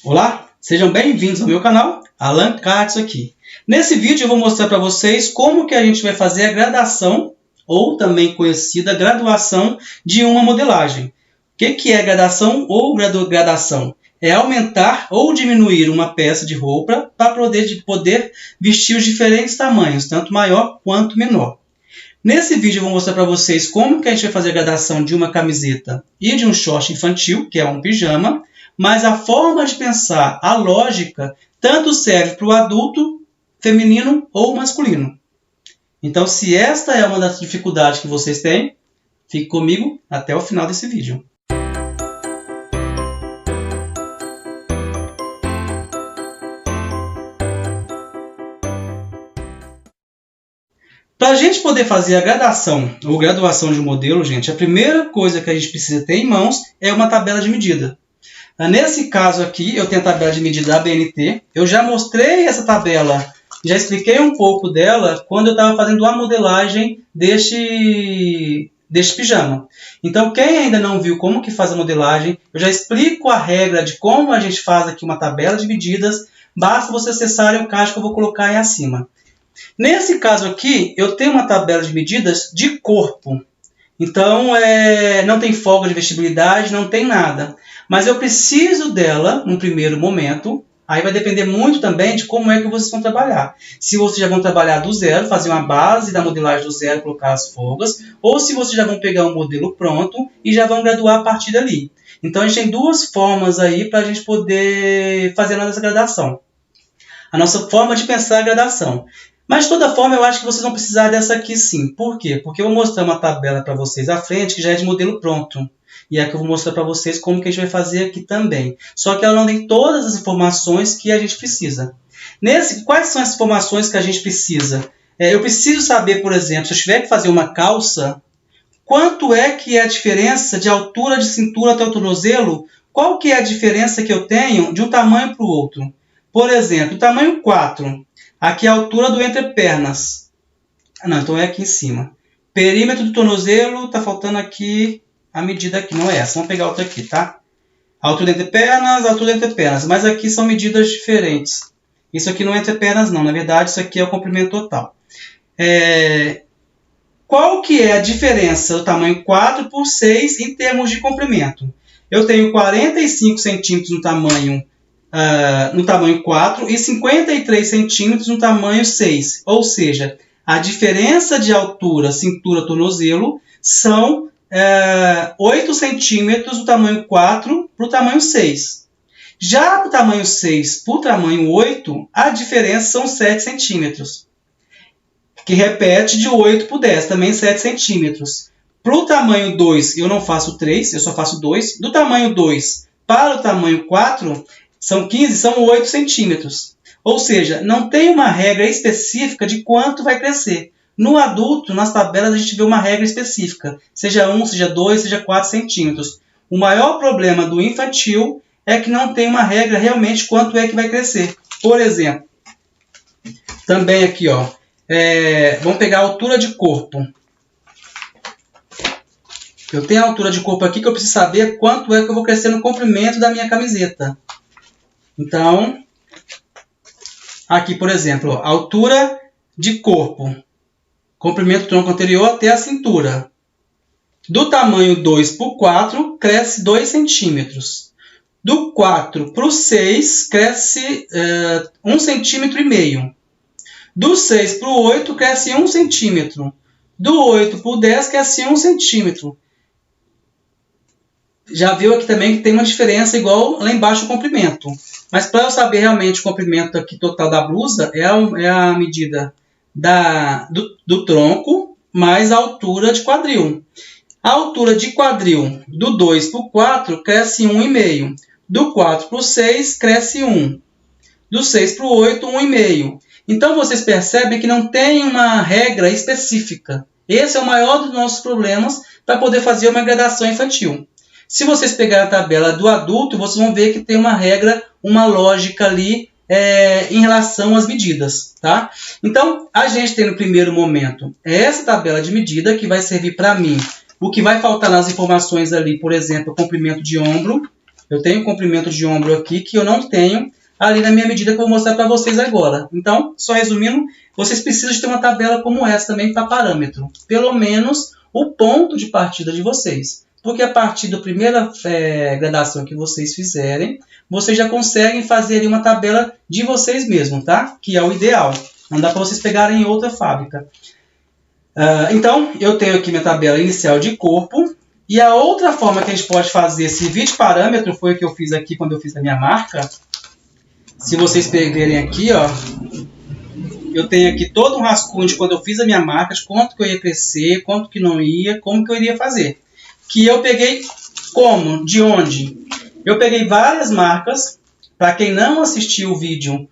Olá, sejam bem-vindos ao meu canal, Alan Katsu aqui. Nesse vídeo eu vou mostrar para vocês como que a gente vai fazer a gradação, ou também conhecida graduação, de uma modelagem. O que é gradação ou gradação? É aumentar ou diminuir uma peça de roupa para poder vestir os diferentes tamanhos, tanto maior quanto menor. Nesse vídeo eu vou mostrar para vocês como que a gente vai fazer a gradação de uma camiseta e de um short infantil, que é um pijama, mas a forma de pensar, a lógica, tanto serve para o adulto, feminino ou masculino. Então, se esta é uma das dificuldades que vocês têm, fique comigo até o final desse vídeo. Para a gente poder fazer a gradação ou graduação de um modelo, gente, a primeira coisa que a gente precisa ter em mãos é uma tabela de medida. Nesse caso aqui, eu tenho a tabela de medida da BNT. Eu já mostrei essa tabela, já expliquei um pouco dela quando eu estava fazendo a modelagem deste pijama. Então, quem ainda não viu como que faz a modelagem, eu já explico a regra de como a gente faz aqui uma tabela de medidas. Basta você acessar o card que eu vou colocar aí acima. Nesse caso aqui, eu tenho uma tabela de medidas de corpo. Então, não tem folga de vestibilidade, não tem nada. Mas eu preciso dela no primeiro momento. Aí vai depender muito também de como é que vocês vão trabalhar. Se vocês já vão trabalhar do zero, fazer uma base da modelagem do zero, colocar as folgas. Ou se vocês já vão pegar um modelo pronto e já vão graduar a partir dali. Então, a gente tem duas formas aí para a gente poder fazer a nossa gradação. A nossa forma de pensar a gradação. Mas, de toda forma, eu acho que vocês vão precisar dessa aqui sim. Por quê? Porque eu vou mostrar uma tabela para vocês à frente que já é de modelo pronto. E aqui eu vou mostrar para vocês como que a gente vai fazer aqui também. Só que ela não tem todas as informações que a gente precisa. Quais são as informações que a gente precisa? Eu preciso saber, por exemplo, se eu tiver que fazer uma calça, quanto é que é a diferença de altura de cintura até o tornozelo? Qual que é a diferença que eu tenho de um tamanho para o outro? Por exemplo, o tamanho 4. Aqui é a altura do entrepernas. Não, então é aqui em cima. Perímetro do tornozelo, está faltando aqui a medida aqui, não é essa. Vamos pegar outra aqui, tá? Altura do entrepernas, mas aqui são medidas diferentes. Isso aqui não é entrepernas não, na verdade isso aqui é o comprimento total. Qual que é a diferença do tamanho 4 por 6 em termos de comprimento? Eu tenho 45 centímetros no tamanho 4 e 53 centímetros no tamanho 6. Ou seja, a diferença de altura cintura-tornozelo são 8 centímetros do tamanho 4 para o tamanho 6. Já para o tamanho 6 para o tamanho 8, a diferença são 7 centímetros. Que repete de 8 para o 10, também 7 centímetros. Para o tamanho 2, eu não faço 3, eu só faço 2. Do tamanho 2 para o tamanho 4, são 8 centímetros. Ou seja, não tem uma regra específica de quanto vai crescer. No adulto, nas tabelas, a gente vê uma regra específica. Seja 1, seja 2, seja 4 centímetros. O maior problema do infantil é que não tem uma regra realmente quanto é que vai crescer. Por exemplo, também aqui, ó, vamos pegar a altura de corpo. Eu tenho a altura de corpo aqui que eu preciso saber quanto é que eu vou crescer no comprimento da minha camiseta. Então, aqui, por exemplo, ó, altura de corpo. Comprimento do tronco anterior até a cintura. Do tamanho 2 para o 4, cresce 2 centímetros. Do 4 para o 6, cresce 1,5 centímetro. Do 6 para o 8, cresce 1 centímetro. Do 8 para o 10, cresce 1 centímetro. Já viu aqui também que tem uma diferença igual lá embaixo o comprimento. Mas para eu saber realmente o comprimento aqui total da blusa, é a medida do tronco mais a altura de quadril. A altura de quadril do 2 para o 4 cresce 1,5. Do 4 para o 6 cresce 1. Do 6 para o 8, 1,5. Então vocês percebem que não tem uma regra específica. Esse é o maior dos nossos problemas para poder fazer uma gradação infantil. Se vocês pegarem a tabela do adulto, vocês vão ver que tem uma regra, uma lógica ali em relação às medidas, tá? Então, a gente tem no primeiro momento essa tabela de medida que vai servir para mim. O que vai faltar nas informações ali, por exemplo, o comprimento de ombro, Eu tenho um comprimento de ombro aqui que eu não tenho ali na minha medida que eu vou mostrar para vocês agora. Então, só resumindo, vocês precisam de ter uma tabela como essa também para parâmetro. Pelo menos o ponto de partida de vocês. Porque a partir da primeira gradação que vocês fizerem, vocês já conseguem fazer ali uma tabela de vocês mesmos, tá? Que é o ideal. Não dá para vocês pegarem em outra fábrica. Então, eu tenho aqui minha tabela inicial de corpo. E a outra forma que a gente pode fazer esse vídeo parâmetro foi o que eu fiz aqui quando eu fiz a minha marca. Se vocês pegarem aqui, ó, eu tenho aqui todo um rascunho de quando eu fiz a minha marca, de quanto que eu ia crescer, quanto que não ia, como que eu iria fazer. Que eu peguei como? De onde? Eu peguei várias marcas. Para quem não assistiu o vídeo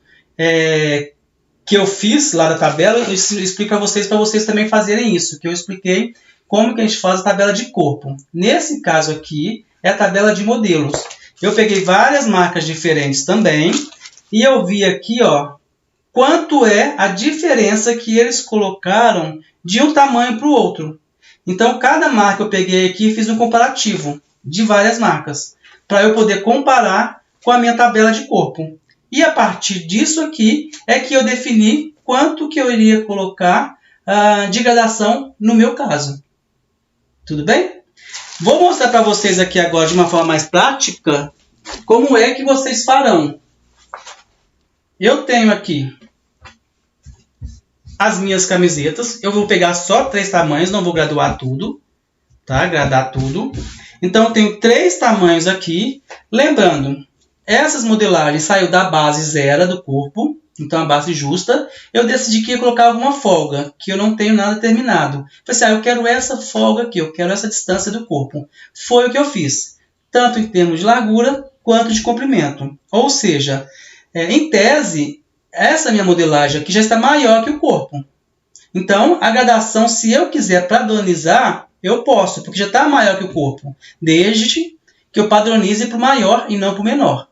que eu fiz lá da tabela, eu explico para vocês também fazerem isso. Que eu expliquei como que a gente faz a tabela de corpo. Nesse caso aqui, é a tabela de modelos. Eu peguei várias marcas diferentes também. E eu vi aqui, ó, quanto é a diferença que eles colocaram de um tamanho para o outro. Então, cada marca eu peguei aqui e fiz um comparativo de várias marcas, para eu poder comparar com a minha tabela de corpo. E a partir disso aqui é que eu defini quanto que eu iria colocar de gradação no meu caso. Tudo bem? Vou mostrar para vocês aqui agora de uma forma mais prática como é que vocês farão. Eu tenho aqui as minhas camisetas. Eu vou pegar só 3 tamanhos, não vou graduar tudo, tá? Gradar tudo. Então, eu tenho 3 tamanhos aqui. Lembrando, essas modelagens saiu da base zero do corpo, então a base justa. Eu decidi que ia colocar alguma folga, que eu não tenho nada terminado. Falei assim, eu quero essa folga aqui, eu quero essa distância do corpo. Foi o que eu fiz, tanto em termos de largura quanto de comprimento. Ou seja, em tese, essa minha modelagem aqui já está maior que o corpo. Então, a gradação, se eu quiser padronizar, eu posso, porque já está maior que o corpo. Desde que eu padronize para o maior e não para o menor.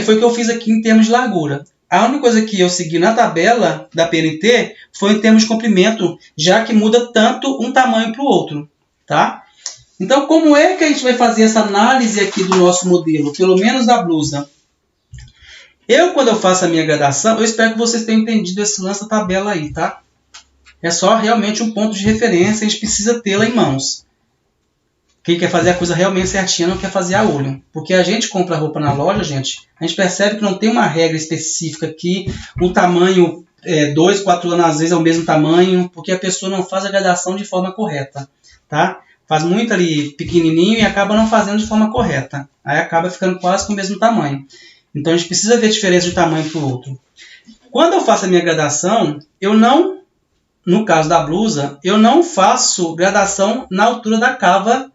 Foi o que eu fiz aqui em termos de largura. A única coisa que eu segui na tabela da PNT foi em termos de comprimento, já que muda tanto um tamanho para o outro. Tá? Então, como é que a gente vai fazer essa análise aqui do nosso modelo, pelo menos da blusa? Quando eu faço a minha gradação, eu espero que vocês tenham entendido esse lance da tabela aí, tá? É só realmente um ponto de referência, a gente precisa tê-la em mãos. Quem quer fazer a coisa realmente certinha não quer fazer a olho. Porque a gente compra roupa na loja, gente, a gente percebe que não tem uma regra específica aqui, um tamanho 2, 4 anos às vezes é o mesmo tamanho, porque a pessoa não faz a gradação de forma correta, tá? Faz muito ali pequenininho e acaba não fazendo de forma correta. Aí acaba ficando quase com o mesmo tamanho. Então, a gente precisa ver a diferença de um tamanho para o outro. Quando eu faço a minha gradação, no caso da blusa, eu não faço gradação na altura da cava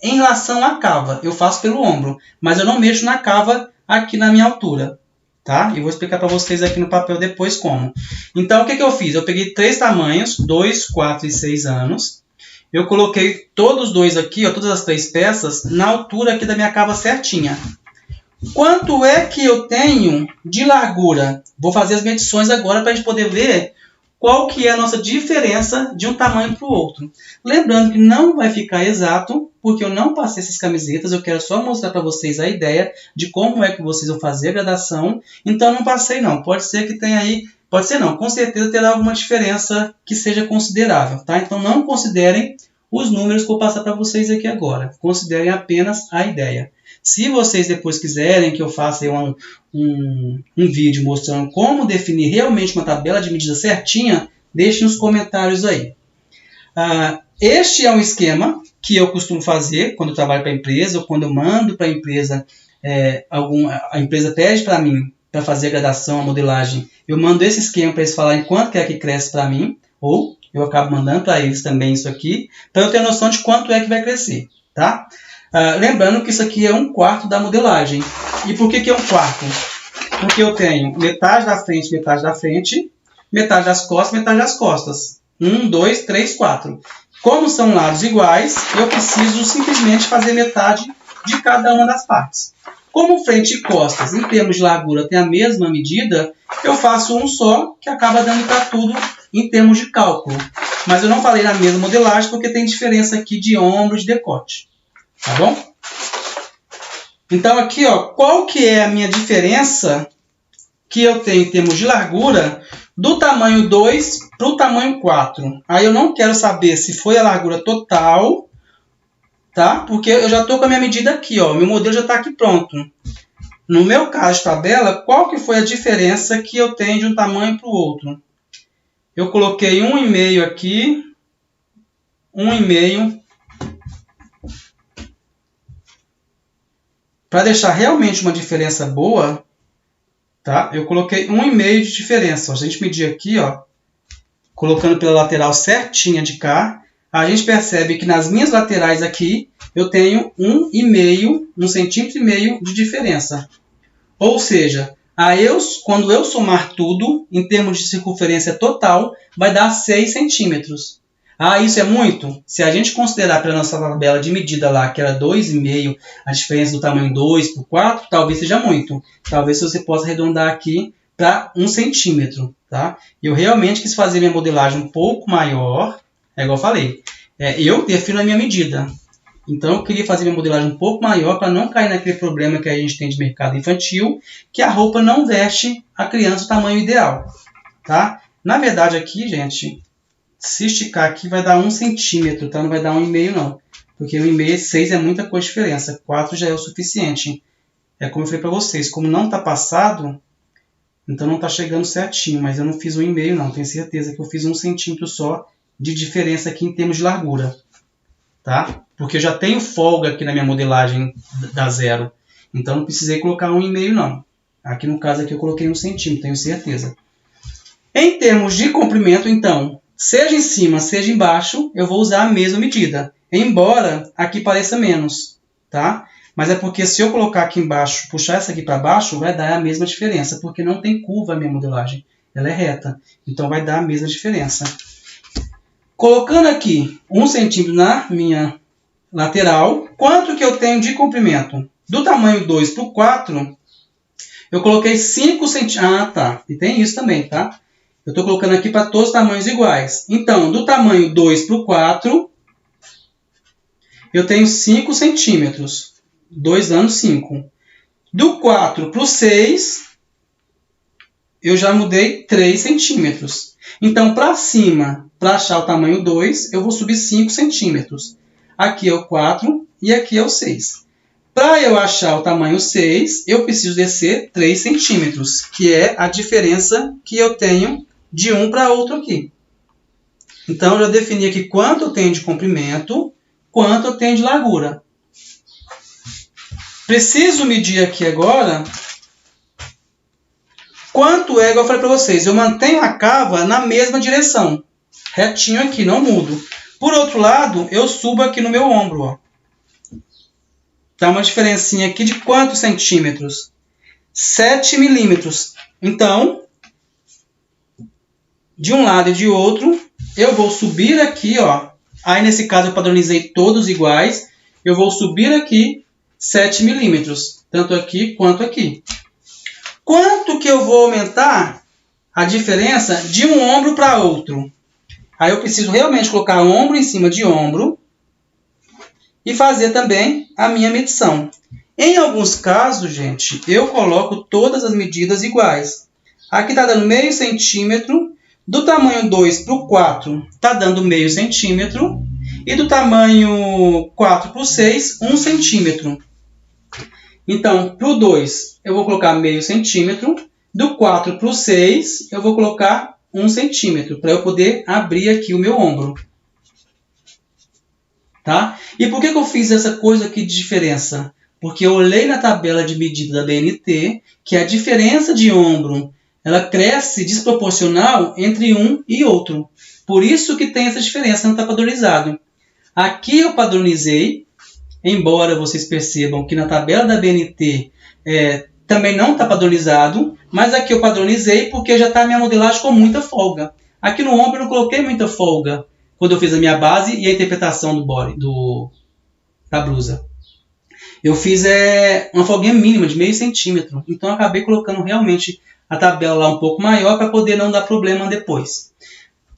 em relação à cava. Eu faço pelo ombro, mas eu não mexo na cava aqui na minha altura. Tá? E vou explicar para vocês aqui no papel depois como. Então, o que eu fiz? Eu peguei 3 tamanhos, 2, 4 e 6 anos. Eu coloquei todos os dois aqui, ó, todas as 3 peças, na altura aqui da minha cava certinha. Quanto é que eu tenho de largura? Vou fazer as medições agora para a gente poder ver qual que é a nossa diferença de um tamanho para o outro. Lembrando que não vai ficar exato, porque eu não passei essas camisetas, eu quero só mostrar para vocês a ideia de como é que vocês vão fazer a gradação. Então, não passei não. Pode ser que tenha aí, pode ser não, com certeza terá alguma diferença que seja considerável, tá? Então, não considerem os números que eu vou passar para vocês aqui agora. Considerem apenas a ideia. Se vocês depois quiserem que eu faça um vídeo mostrando como definir realmente uma tabela de medida certinha, deixem nos comentários aí. Este é um esquema que eu costumo fazer quando eu trabalho para a empresa ou quando eu mando para a empresa, a empresa pede para mim para fazer a gradação, a modelagem. Eu mando esse esquema para eles falarem quanto que é que cresce para mim, ou eu acabo mandando para eles também isso aqui, para eu ter noção de quanto é que vai crescer. Tá? Lembrando que isso aqui é 1/4 da modelagem. E por que é 1/4? Porque eu tenho metade da frente, metade das costas. 1, 2, 3, 4. Como são lados iguais, eu preciso simplesmente fazer metade de cada uma das partes. Como frente e costas, em termos de largura, tem a mesma medida, eu faço um só, que acaba dando para tudo em termos de cálculo. Mas eu não falei na mesma modelagem, porque tem diferença aqui de ombro e de decote. Tá bom? Então aqui, ó, qual que é a minha diferença que eu tenho em termos de largura do tamanho 2 para o tamanho 4? Aí eu não quero saber se foi a largura total, tá? Porque eu já estou com a minha medida aqui, ó. Meu modelo já está aqui pronto. No meu caso de tabela, qual que foi a diferença que eu tenho de um tamanho para o outro? Eu coloquei 1,5 aqui, 1,5. Para deixar realmente uma diferença boa, tá? Eu coloquei 1,5 de diferença. Ó, se a gente medir aqui, ó, colocando pela lateral certinha de cá, a gente percebe que nas minhas laterais aqui, eu tenho 1,5 centímetro de diferença. Ou seja, quando eu somar tudo, em termos de circunferência total, vai dar 6 centímetros. Ah, isso é muito? Se a gente considerar pela nossa tabela de medida lá, que era 2,5, a diferença do tamanho 2 para o 4, talvez seja muito. Talvez você possa arredondar aqui para 1 centímetro. Tá? Eu realmente quis fazer minha modelagem um pouco maior, é igual eu falei. Eu defino a minha medida. Então, eu queria fazer minha modelagem um pouco maior para não cair naquele problema que a gente tem de mercado infantil, que a roupa não veste a criança o tamanho ideal. Tá? Na verdade, aqui, gente, se esticar aqui vai dar 1 centímetro, tá? Não vai dar 1,5 não. Porque 1,5, 6 é muita coisa de diferença. 4 já é o suficiente. É como eu falei para vocês, como não está passado, então não está chegando certinho. Mas eu não fiz 1,5 não, tenho certeza que eu fiz 1 centímetro só de diferença aqui em termos de largura. Tá? Porque eu já tenho folga aqui na minha modelagem da zero. Então não precisei colocar 1,5 não. Aqui no caso aqui eu coloquei 1 centímetro, tenho certeza. Em termos de comprimento, então, seja em cima, seja embaixo, eu vou usar a mesma medida. Embora aqui pareça menos, tá? Mas é porque se eu colocar aqui embaixo, puxar essa aqui para baixo, vai dar a mesma diferença, porque não tem curva a minha modelagem. Ela é reta, então vai dar a mesma diferença. Colocando aqui 1 centímetro na minha lateral, quanto que eu tenho de comprimento? Do tamanho 2 para o 4, eu coloquei 5 centímetros. Ah, tá. E tem isso também, tá? Eu estou colocando aqui para todos os tamanhos iguais. Então, do tamanho 2 para o 4, eu tenho 5 centímetros. 2 dando 5. Do 4 para o 6, eu já mudei 3 centímetros. Então, para cima, para achar o tamanho 2, eu vou subir 5 centímetros. Aqui é o 4 e aqui é o 6. Para eu achar o tamanho 6, eu preciso descer 3 centímetros, que é a diferença que eu tenho de um para outro aqui. Então, eu já defini aqui quanto eu tenho de comprimento, quanto eu tenho de largura. Preciso medir aqui agora quanto é, igual eu falei para vocês, eu mantenho a cava na mesma direção, retinho aqui, não mudo. Por outro lado, eu subo aqui no meu ombro, ó. Dá uma diferencinha aqui de quantos centímetros? 7 milímetros. Então, de um lado e de outro, eu vou subir aqui, ó. Aí, nesse caso, eu padronizei todos iguais. Eu vou subir aqui 7 milímetros, tanto aqui quanto aqui. Quanto que eu vou aumentar a diferença de um ombro para outro? Aí eu preciso realmente colocar ombro em cima de ombro e fazer também a minha medição. Em alguns casos, gente, eu coloco todas as medidas iguais. Aqui está dando meio centímetro. Do tamanho 2 para o 4 está dando meio centímetro. E do tamanho 4 para o 6, 1 centímetro. Então, para o 2, eu vou colocar meio centímetro. Do 4 para o 6, eu vou colocar 1 centímetro, para eu poder abrir aqui o meu ombro. Tá? E por que eu fiz essa coisa aqui de diferença? Porque eu olhei na tabela de medida da BNT que a diferença de ombro ela cresce desproporcional entre um e outro. Por isso que tem essa diferença, não está padronizado. Aqui eu padronizei, embora vocês percebam que na tabela da BNT também não está padronizado, mas aqui eu padronizei porque já está a minha modelagem com muita folga. Aqui no ombro eu não coloquei muita folga quando eu fiz a minha base e a interpretação da blusa. Eu fiz uma folguinha mínima de meio centímetro, então eu acabei colocando realmente a tabela lá um pouco maior para poder não dar problema depois.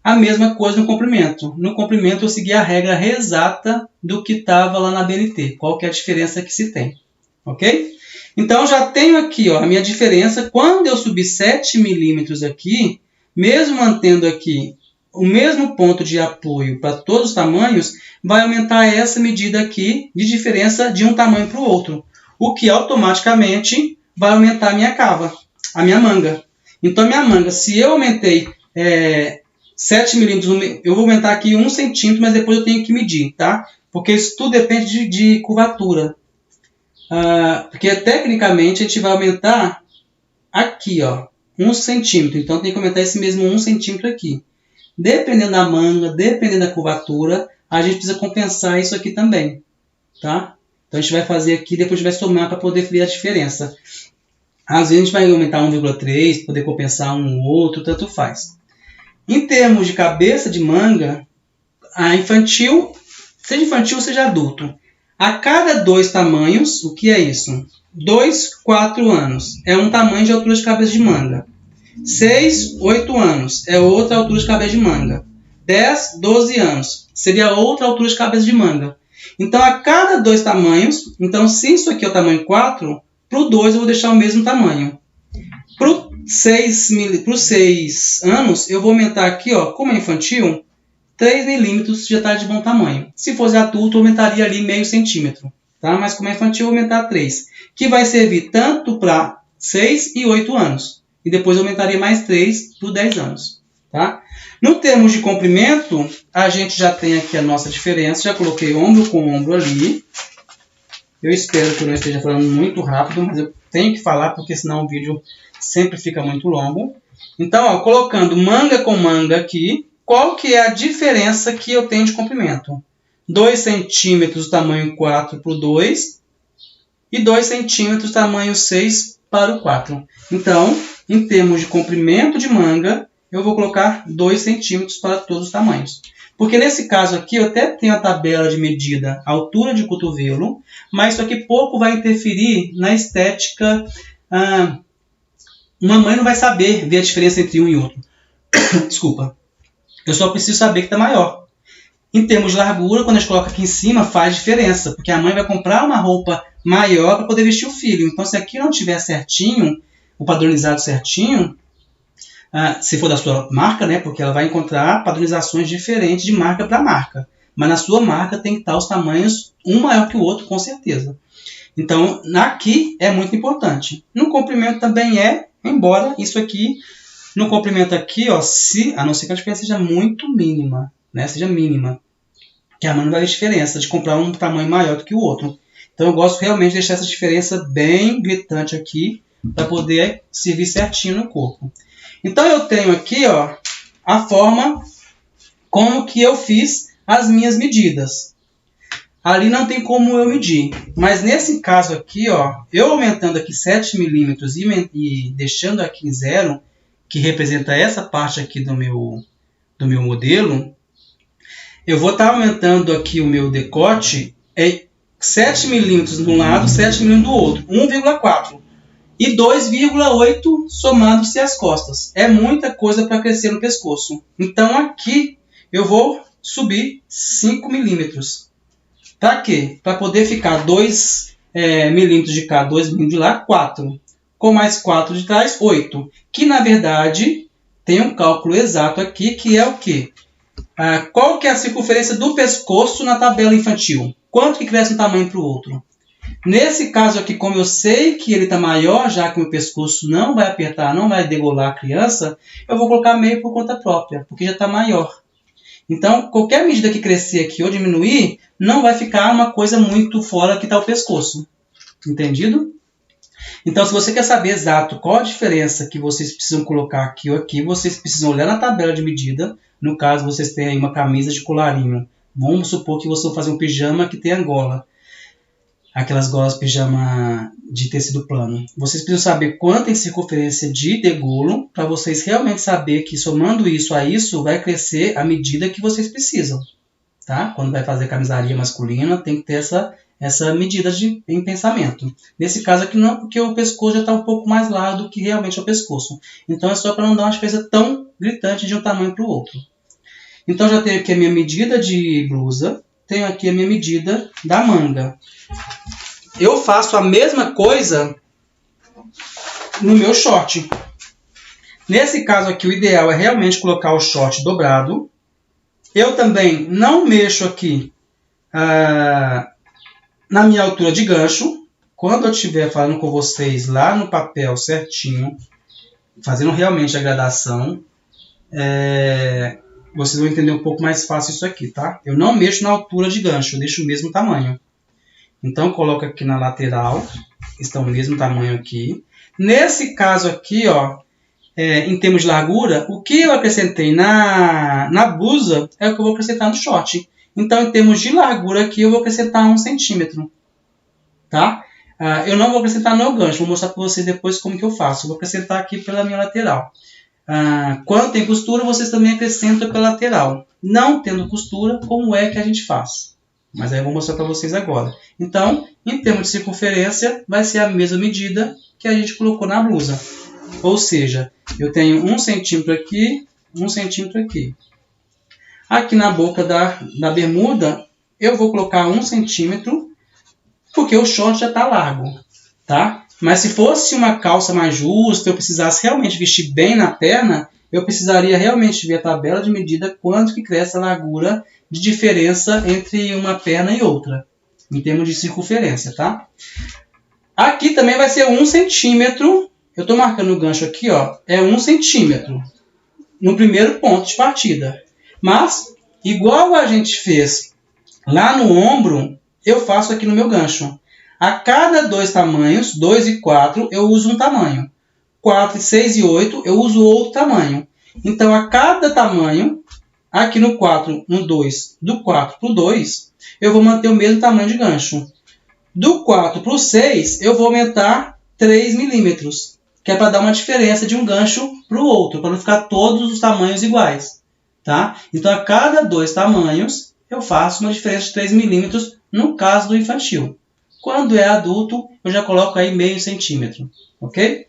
A mesma coisa no comprimento. No comprimento eu segui a regra exata do que estava lá na BNT. Qual que é a diferença que se tem. ok? Então, já tenho aqui ó, a minha diferença. Quando eu subir 7 milímetros aqui, mesmo mantendo aqui o mesmo ponto de apoio para todos os tamanhos, vai aumentar essa medida aqui de diferença de um tamanho para o outro, o que automaticamente vai aumentar a minha cava, a minha manga. Então, a minha manga, se eu aumentei 7 milímetros, eu vou aumentar aqui 1 centímetro, mas depois eu tenho que medir, tá? Porque isso tudo depende de curvatura. Porque tecnicamente a gente vai aumentar aqui, ó, 1 centímetro. Então tem que aumentar esse mesmo 1 centímetro aqui. Dependendo da manga, dependendo da curvatura, a gente precisa compensar isso aqui também, tá? Então a gente vai fazer aqui, depois a gente vai somar para poder ver a diferença. Às vezes a gente vai aumentar 1,3 para poder compensar um ou outro, tanto faz. Em termos de cabeça de manga, a infantil, seja infantil ou seja adulto, a cada 2 tamanhos, o que é isso? 2, 4 anos é um tamanho de altura de cabeça de manga. 6, 8 anos é outra altura de cabeça de manga. 10, 12 anos seria outra altura de cabeça de manga. Então, a cada 2 tamanhos, então se isso aqui é o tamanho 4, para o 2 eu vou deixar o mesmo tamanho. Para os 6 anos, eu vou aumentar aqui, ó, como é infantil, 3 milímetros já está de bom tamanho. Se fosse adulto, eu aumentaria ali meio centímetro. Tá? Mas como é infantil, eu vou aumentar 3. Que vai servir tanto para 6 e 8 anos. E depois eu aumentaria mais 3 por 10 anos. Tá? No termos de comprimento, a gente já tem aqui a nossa diferença. Já coloquei ombro com ombro ali. Eu espero que eu não esteja falando muito rápido, mas eu tenho que falar, porque senão o vídeo sempre fica muito longo. Então, ó, colocando manga com manga aqui, qual que é a diferença que eu tenho de comprimento? 2 centímetros tamanho 4 para o 2 e 2 centímetros tamanho 6 para o 4. Então, em termos de comprimento de manga, eu vou colocar 2 centímetros para todos os tamanhos. Porque nesse caso aqui, eu até tenho a tabela de medida altura de cotovelo, mas isso aqui pouco vai interferir na estética. Uma mãe não vai saber ver a diferença entre um e outro. Desculpa. Eu só preciso saber que está maior. Em termos de largura, quando a gente coloca aqui em cima, faz diferença. Porque a mãe vai comprar uma roupa maior para poder vestir o filho. Então, se aqui não tiver certinho, o padronizado certinho, se for da sua marca, né? Porque ela vai encontrar padronizações diferentes de marca para marca. Mas na sua marca tem que estar os tamanhos, um maior que o outro, com certeza. Então, aqui é muito importante. No comprimento também embora isso aqui, no comprimento aqui, ó, a não ser que a diferença seja muito mínima, né? Seja mínima. Que a mãe não vai ver diferença de comprar um tamanho maior do que o outro. Então, eu gosto realmente de deixar essa diferença bem gritante aqui, para poder servir certinho no corpo. Então, eu tenho aqui, ó, a forma como que eu fiz as minhas medidas. Ali não tem como eu medir. Mas nesse caso aqui, ó, eu aumentando aqui 7 milímetros e deixando aqui em 0, que representa essa parte aqui do meu modelo, eu vou estar aumentando aqui o meu decote 7 milímetros de um lado, 7 milímetros do outro, 1,4. E 2,8 somando-se as costas. É muita coisa para crescer no pescoço. Então aqui eu vou subir 5 milímetros. Para quê? Para poder ficar 2 milímetros de cá, 2 milímetros de lá, 4. Com mais 4 de trás, 8. Que na verdade tem um cálculo exato aqui, que é o quê? Qual que é a circunferência do pescoço na tabela infantil? Quanto que cresce um tamanho para o outro? Nesse caso aqui, como eu sei que ele está maior, já que o pescoço não vai apertar, não vai degolar a criança, eu vou colocar meio por conta própria, porque já está maior. Então, qualquer medida que crescer aqui ou diminuir, não vai ficar uma coisa muito fora que está o pescoço. Entendido? Então, se você quer saber exato qual a diferença que vocês precisam colocar aqui ou aqui, vocês precisam olhar na tabela de medida. No caso, vocês têm aí uma camisa de colarinho. Vamos supor que você vai fazer um pijama que tem a gola. Aquelas golas pijama de tecido plano. Vocês precisam saber quanto tem circunferência de degolo para vocês realmente saber que somando isso a isso vai crescer a medida que vocês precisam. Tá? Quando vai fazer camisaria masculina tem que ter essa medida em pensamento. Nesse caso aqui não, porque o pescoço já está um pouco mais largo do que realmente é o pescoço. Então é só para não dar uma diferença tão gritante de um tamanho para o outro. Então já tenho aqui a minha medida de blusa. Tenho aqui a minha medida da manga. eu faço a mesma coisa no meu short. Nesse caso aqui, o ideal é realmente colocar o short dobrado. Eu também não mexo aqui na minha altura de gancho. Quando eu estiver falando com vocês lá no papel certinho, fazendo realmente a gradação, vocês vão entender um pouco mais fácil isso aqui, tá? Eu não mexo na altura de gancho, eu deixo o mesmo tamanho. Então, eu coloco aqui na lateral, está o mesmo tamanho aqui. Nesse caso aqui, ó, em termos de largura, o que eu acrescentei na blusa é o que eu vou acrescentar no short. Então, em termos de largura aqui, eu vou acrescentar 1 centímetro, tá? Eu não vou acrescentar no gancho, vou mostrar para vocês depois como que eu faço. Eu vou acrescentar aqui pela minha lateral. Quando tem costura, vocês também acrescentam pela lateral. Não tendo costura, como é que a gente faz? Mas aí eu vou mostrar para vocês agora. Então, em termos de circunferência, vai ser a mesma medida que a gente colocou na blusa. Ou seja, eu tenho 1 centímetro aqui, 1 centímetro aqui. Aqui na boca da bermuda, eu vou colocar 1 centímetro, porque o short já está largo, tá? Mas se fosse uma calça mais justa, eu precisasse realmente vestir bem na perna, eu precisaria realmente ver a tabela de medida quanto que cresce a largura de diferença entre uma perna e outra, em termos de circunferência, tá? Aqui também vai ser 1 centímetro, eu estou marcando o gancho aqui, ó, é 1 centímetro, no primeiro ponto de partida. Mas, igual a gente fez lá no ombro, eu faço aqui no meu gancho. A cada 2 tamanhos, 2 e 4, eu uso um tamanho. 4, 6 e 8, eu uso outro tamanho. Então, a cada tamanho, aqui no 4, no 2, do 4 para o 2, eu vou manter o mesmo tamanho de gancho. Do 4 para o 6, eu vou aumentar 3 milímetros, que é para dar uma diferença de um gancho para o outro, para não ficar todos os tamanhos iguais. Tá? Então, a cada 2 tamanhos, eu faço uma diferença de 3 milímetros no caso do infantil. Quando é adulto, eu já coloco aí meio centímetro, ok?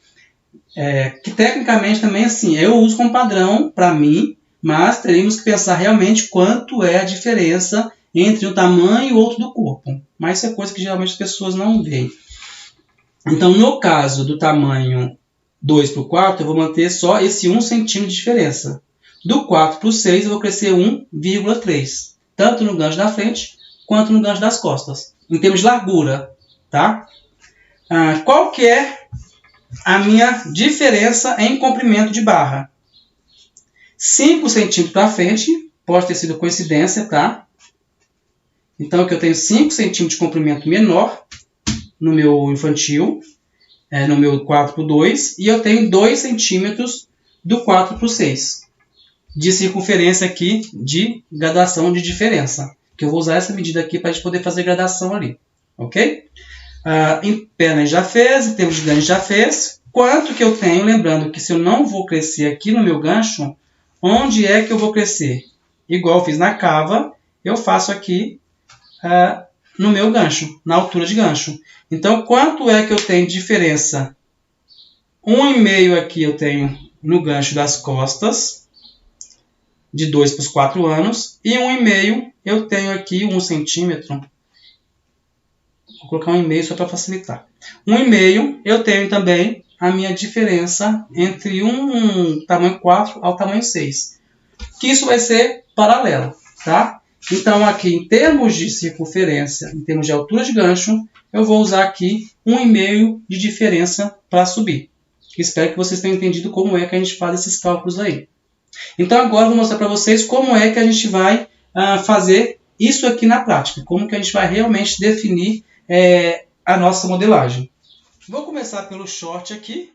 Que tecnicamente também assim, eu uso como padrão para mim, mas teríamos que pensar realmente quanto é a diferença entre um tamanho e o outro do corpo. Mas isso é coisa que geralmente as pessoas não veem. Então, no caso do tamanho 2 para o 4, eu vou manter só esse 1 centímetro de diferença. Do 4 para o 6, eu vou crescer 1,3, tanto no gancho da frente quanto no gancho das costas, em termos de largura, tá? Qual que é a minha diferença em comprimento de barra? 5 centímetros para frente, pode ter sido coincidência, tá? Então, aqui eu tenho 5 centímetros de comprimento menor no meu infantil, no meu 4 para o 2, e eu tenho 2 centímetros do 4 para o 6, de circunferência aqui, de gradação de diferença. Que eu vou usar essa medida aqui para a gente poder fazer gradação ali, ok? Em perna já fez, em termos de gancho já fez. Quanto que eu tenho? Lembrando que se eu não vou crescer aqui no meu gancho, onde é que eu vou crescer? Igual eu fiz na cava, eu faço aqui no meu gancho, na altura de gancho. Então, quanto é que eu tenho de diferença? 1,5 aqui eu tenho no gancho das costas, de 2 para os 4 anos, e 1,5 eu tenho aqui 1 centímetro. Vou colocar 1,5 só para facilitar. 1,5 eu tenho também a minha diferença entre um tamanho 4 ao tamanho 6. Que isso vai ser paralelo, tá? Então, aqui em termos de circunferência, em termos de altura de gancho, eu vou usar aqui 1,5 de diferença para subir. Espero que vocês tenham entendido como é que a gente faz esses cálculos aí. Então, agora eu vou mostrar para vocês como é que a gente vai fazer isso aqui na prática. Como que a gente vai realmente definir a nossa modelagem. Vou começar pelo short aqui.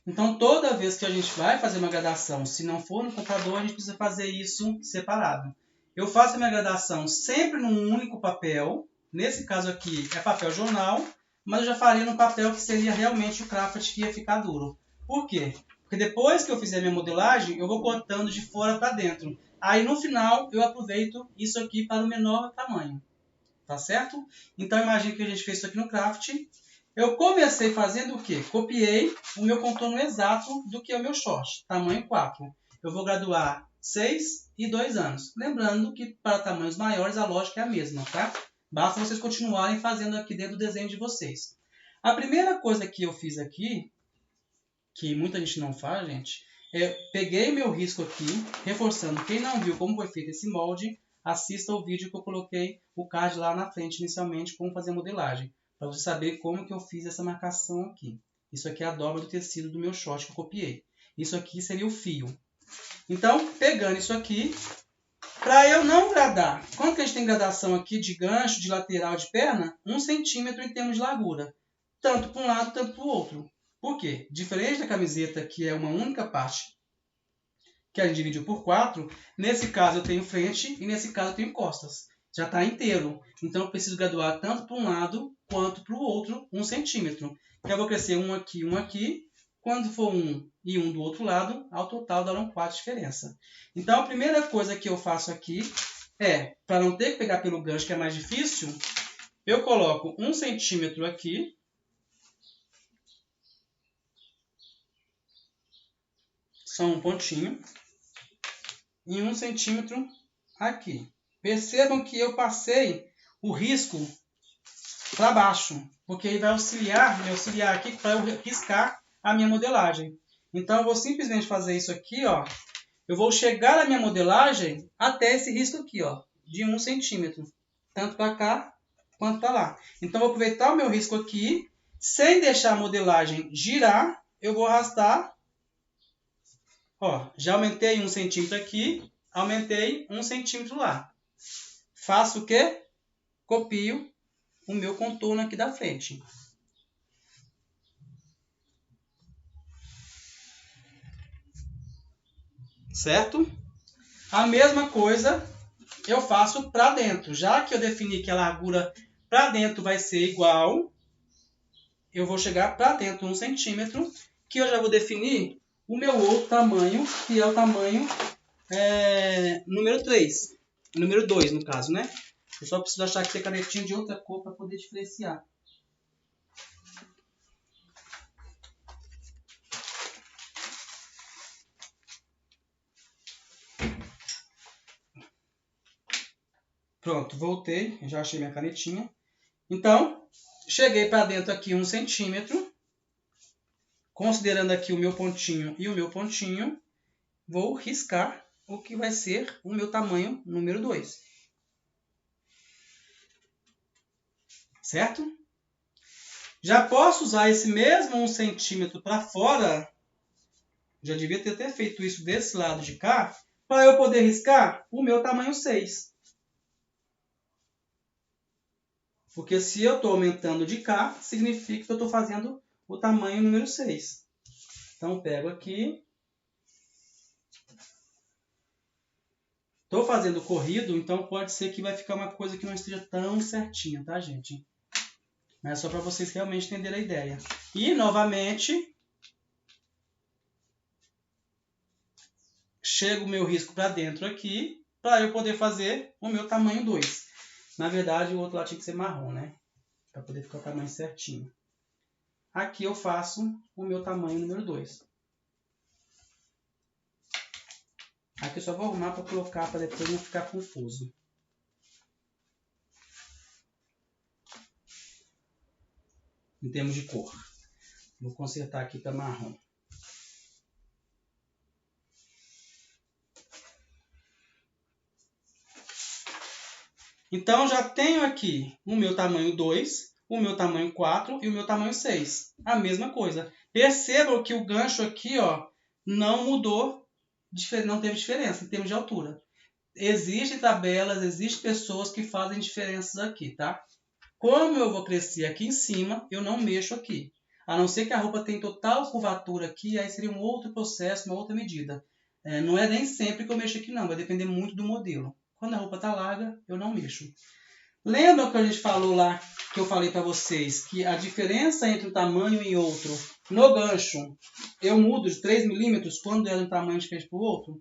Então, toda vez que a gente vai fazer uma gradação, se não for no computador, a gente precisa fazer isso separado. Eu faço a minha gradação sempre num único papel. Nesse caso aqui é papel jornal, mas eu já faria num papel que seria realmente o craft que ia ficar duro. Por quê? Porque depois que eu fizer minha modelagem, eu vou cortando de fora para dentro. Aí no final eu aproveito isso aqui para o menor tamanho. Tá certo? Então imagine que a gente fez isso aqui no craft. Eu comecei fazendo o quê? Copiei o meu contorno exato do que é o meu short, tamanho 4. Eu vou graduar 6 e 2 anos. Lembrando que para tamanhos maiores a lógica é a mesma, tá? Basta vocês continuarem fazendo aqui dentro do desenho de vocês. A primeira coisa que eu fiz aqui, que muita gente não faz, gente, peguei meu risco aqui, reforçando. Quem não viu como foi feito esse molde, assista o vídeo que eu coloquei o card lá na frente inicialmente, como fazer a modelagem, para você saber como que eu fiz essa marcação aqui. Isso aqui é a dobra do tecido do meu short que eu copiei. Isso aqui seria o fio. Então, pegando isso aqui, para eu não gradar, quanto que a gente tem gradação aqui de gancho, de lateral, de perna? 1 centímetro em termos de largura. Tanto para um lado, tanto para o outro. Por quê? Diferente da camiseta, que é uma única parte que a gente dividiu por 4, nesse caso eu tenho frente e nesse caso eu tenho costas. Já está inteiro. Então eu preciso graduar tanto para um lado quanto para o outro 1 centímetro. Então eu vou crescer um aqui, um aqui. Quando for um e um do outro lado, ao total darão 4 diferença. Então a primeira coisa que eu faço aqui é, para não ter que pegar pelo gancho, que é mais difícil, eu coloco 1 centímetro aqui. Só um pontinho. E 1 centímetro aqui. Percebam que eu passei o risco para baixo, porque ele vai auxiliar, me auxiliar aqui para eu riscar a minha modelagem. Então eu vou simplesmente fazer isso aqui, ó. Eu vou chegar na minha modelagem até esse risco aqui, ó, de 1 centímetro. Tanto para cá quanto para lá. Então eu vou aproveitar o meu risco aqui, sem deixar a modelagem girar, eu vou arrastar. Ó, já aumentei 1 centímetro aqui, aumentei 1 centímetro lá. Faço o quê? Copio o meu contorno aqui da frente. Certo? A mesma coisa eu faço para dentro. Já que eu defini que a largura para dentro vai ser igual, eu vou chegar para dentro 1 centímetro, que eu já vou definir o meu outro tamanho, que é o tamanho número 3. Número 2, no caso, né? Eu só preciso achar que tem canetinha de outra cor para poder diferenciar. Pronto, voltei, já achei minha canetinha. Então, cheguei para dentro aqui 1 centímetro. Considerando aqui o meu pontinho e o meu pontinho, vou riscar o que vai ser o meu tamanho número 2. Certo? Já posso usar esse mesmo 1 centímetro para fora. Já devia ter até feito isso desse lado de cá, para eu poder riscar o meu tamanho 6. Porque se eu estou aumentando de cá, significa que eu estou fazendo o tamanho número 6. Então, pego aqui. Estou fazendo corrido, então pode ser que vai ficar uma coisa que não esteja tão certinha, tá, gente? Mas é só para vocês realmente entenderem a ideia. E, novamente, chego o meu risco para dentro aqui, para eu poder fazer o meu tamanho 2. Na verdade, o outro lado tinha que ser marrom, né? Para poder ficar o tamanho certinho. Aqui eu faço o meu tamanho número 2. Aqui eu só vou arrumar para colocar, para depois não ficar confuso. Em termos de cor. Vou consertar aqui para marrom. Então, já tenho aqui o meu tamanho 2, o meu tamanho 4 e o meu tamanho 6. A mesma coisa. Percebam que o gancho aqui, ó, não mudou, não teve diferença em termos de altura. Existem tabelas, existem pessoas que fazem diferenças aqui, tá? Como eu vou crescer aqui em cima, eu não mexo aqui. A não ser que a roupa tenha total curvatura aqui, aí seria um outro processo, uma outra medida. Não é nem sempre que eu mexo aqui não, vai depender muito do modelo. Quando a roupa está larga, eu não mexo. Lembra que a gente falou lá, que eu falei para vocês, que a diferença entre um tamanho e outro, no gancho, eu mudo de 3 milímetros quando é um tamanho diferente para o outro?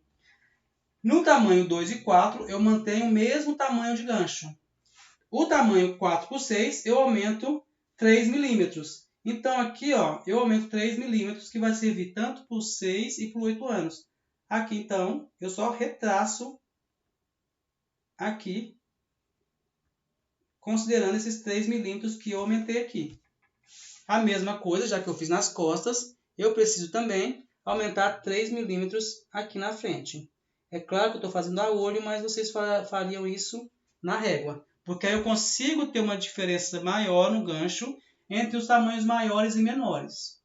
No tamanho 2 e 4, eu mantenho o mesmo tamanho de gancho. O tamanho 4 por 6, eu aumento 3 milímetros. Então, aqui, ó, eu aumento 3 milímetros, que vai servir tanto para os 6 e para os 8 anos. Aqui, então, eu só retraço aqui considerando esses 3 milímetros que eu aumentei aqui. A mesma coisa, já que eu fiz nas costas, eu preciso também aumentar 3 milímetros aqui na frente. É claro que eu estou fazendo a olho, mas vocês fariam isso na régua, porque aí eu consigo ter uma diferença maior no gancho entre os tamanhos maiores e menores.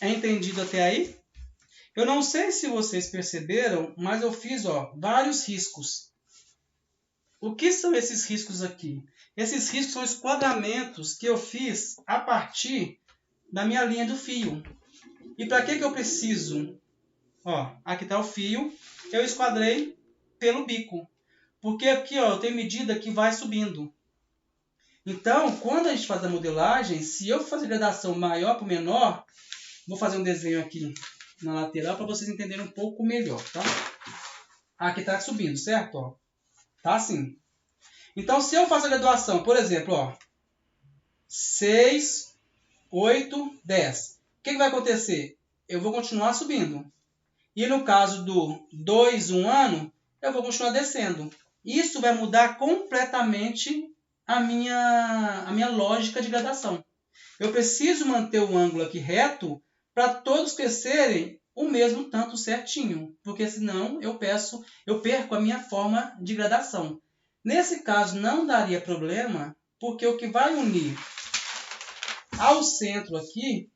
É entendido até aí? Eu não sei se vocês perceberam, mas eu fiz vários riscos. O que são esses riscos aqui? Esses riscos são esquadramentos que eu fiz a partir da minha linha do fio. E para que eu preciso? Aqui está o fio, eu esquadrei pelo bico. Porque aqui eu tenho medida que vai subindo. Então, quando a gente faz a modelagem, se eu fazer gradação maior para o menor, vou fazer um desenho aqui na lateral para vocês entenderem um pouco melhor, tá? Aqui está subindo, certo? Tá assim. Então, se eu faço a graduação, por exemplo, 6, 8, 10. O que vai acontecer? Eu vou continuar subindo. E no caso do 2, 1 ano, eu vou continuar descendo. Isso vai mudar completamente a minha lógica de gradação. Eu preciso manter o ângulo aqui reto para todos crescerem o mesmo tanto certinho, porque senão eu perco a minha forma de gradação. Nesse caso não daria problema, porque o que vai unir ao centro aqui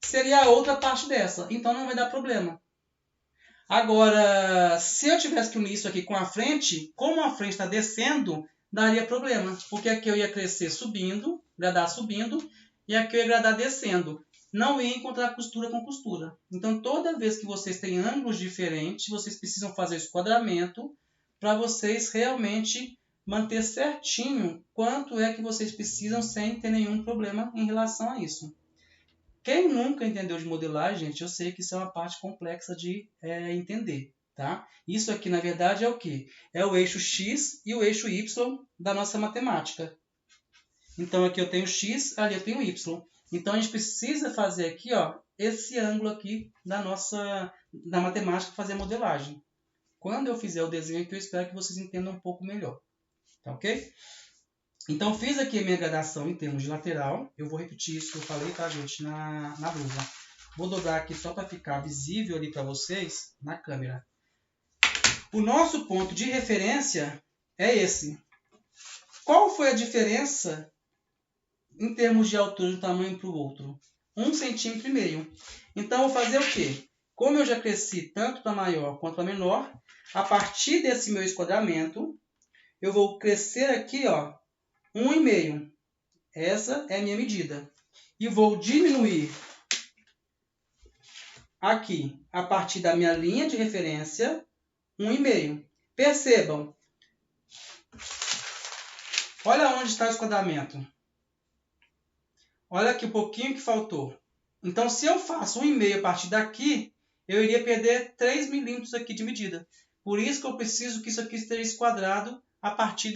seria a outra parte dessa, então não vai dar problema. Agora, se eu tivesse que unir isso aqui com a frente, como a frente está descendo, daria problema, porque aqui eu ia crescer subindo, gradar subindo, e aqui eu ia gradar descendo. Não ia encontrar costura com costura. Então, toda vez que vocês têm ângulos diferentes, vocês precisam fazer esse esquadramento para vocês realmente manter certinho quanto é que vocês precisam sem ter nenhum problema em relação a isso. Quem nunca entendeu de modelagem, gente, eu sei que isso é uma parte complexa de entender, tá? Isso aqui, na verdade, é o quê? É o eixo X e o eixo Y da nossa matemática. Então, aqui eu tenho X, ali eu tenho Y. Então, a gente precisa fazer aqui, esse ângulo aqui da matemática para fazer a modelagem. Quando eu fizer o desenho aqui, eu espero que vocês entendam um pouco melhor. Tá ok? Então, fiz aqui a minha gradação em termos de lateral. Eu vou repetir isso que eu falei, tá, gente, na blusa. Vou dobrar aqui só para ficar visível ali para vocês na câmera. O nosso ponto de referência é esse. Qual foi a diferença em termos de altura de um tamanho para o outro? 1,5 cm. Então, eu vou fazer o quê? Como eu já cresci tanto para maior quanto para menor, a partir desse meu esquadramento, eu vou crescer aqui, 1,5. Essa é a minha medida. E vou diminuir aqui, a partir da minha linha de referência, 1,5. Percebam. Olha onde está o esquadramento. Olha aqui o pouquinho que faltou. Então, se eu faço 1,5 a partir daqui, eu iria perder 3 milímetros aqui de medida. Por isso que eu preciso que isso aqui esteja esquadrado a partir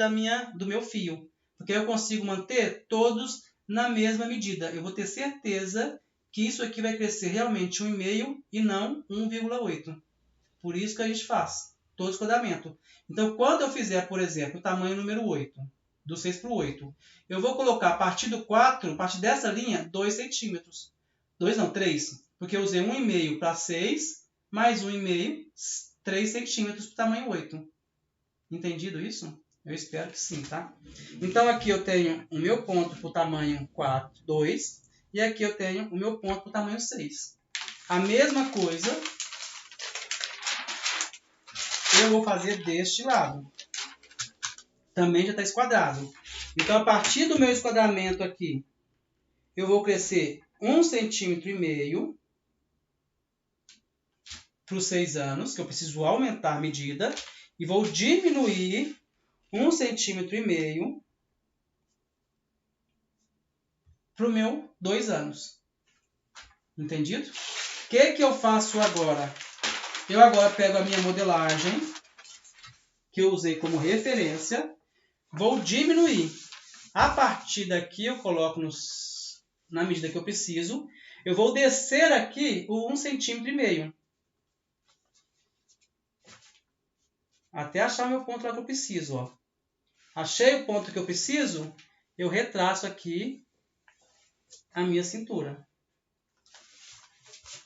do meu fio. Porque eu consigo manter todos na mesma medida. Eu vou ter certeza que isso aqui vai crescer realmente 1,5 e não 1,8. Por isso que a gente faz todo o esquadramento. Então, quando eu fizer, por exemplo, o tamanho número 8, do 6 para o 8, eu vou colocar a partir do 4, a partir dessa linha, 2 centímetros. 2 não, 3. Porque eu usei 1,5 para 6, mais 1,5, 3 centímetros para o tamanho 8. Entendido isso? Eu espero que sim, tá? Então, aqui eu tenho o meu ponto para o tamanho 4, 2. E aqui eu tenho o meu ponto para o tamanho 6. A mesma coisa eu vou fazer deste lado. Também já está esquadrado. Então, a partir do meu esquadramento aqui, eu vou crescer 1,5 cm para os 6 anos, que eu preciso aumentar a medida. E vou diminuir 1,5 cm para o meu 2 anos. Entendido? O que eu faço agora? Eu agora pego a minha modelagem, que eu usei como referência, vou diminuir. A partir daqui eu coloco na medida que eu preciso. Eu vou descer aqui o 1,5 cm. Até achar o meu ponto lá que eu preciso. Achei o ponto que eu preciso, eu retraço aqui a minha cintura.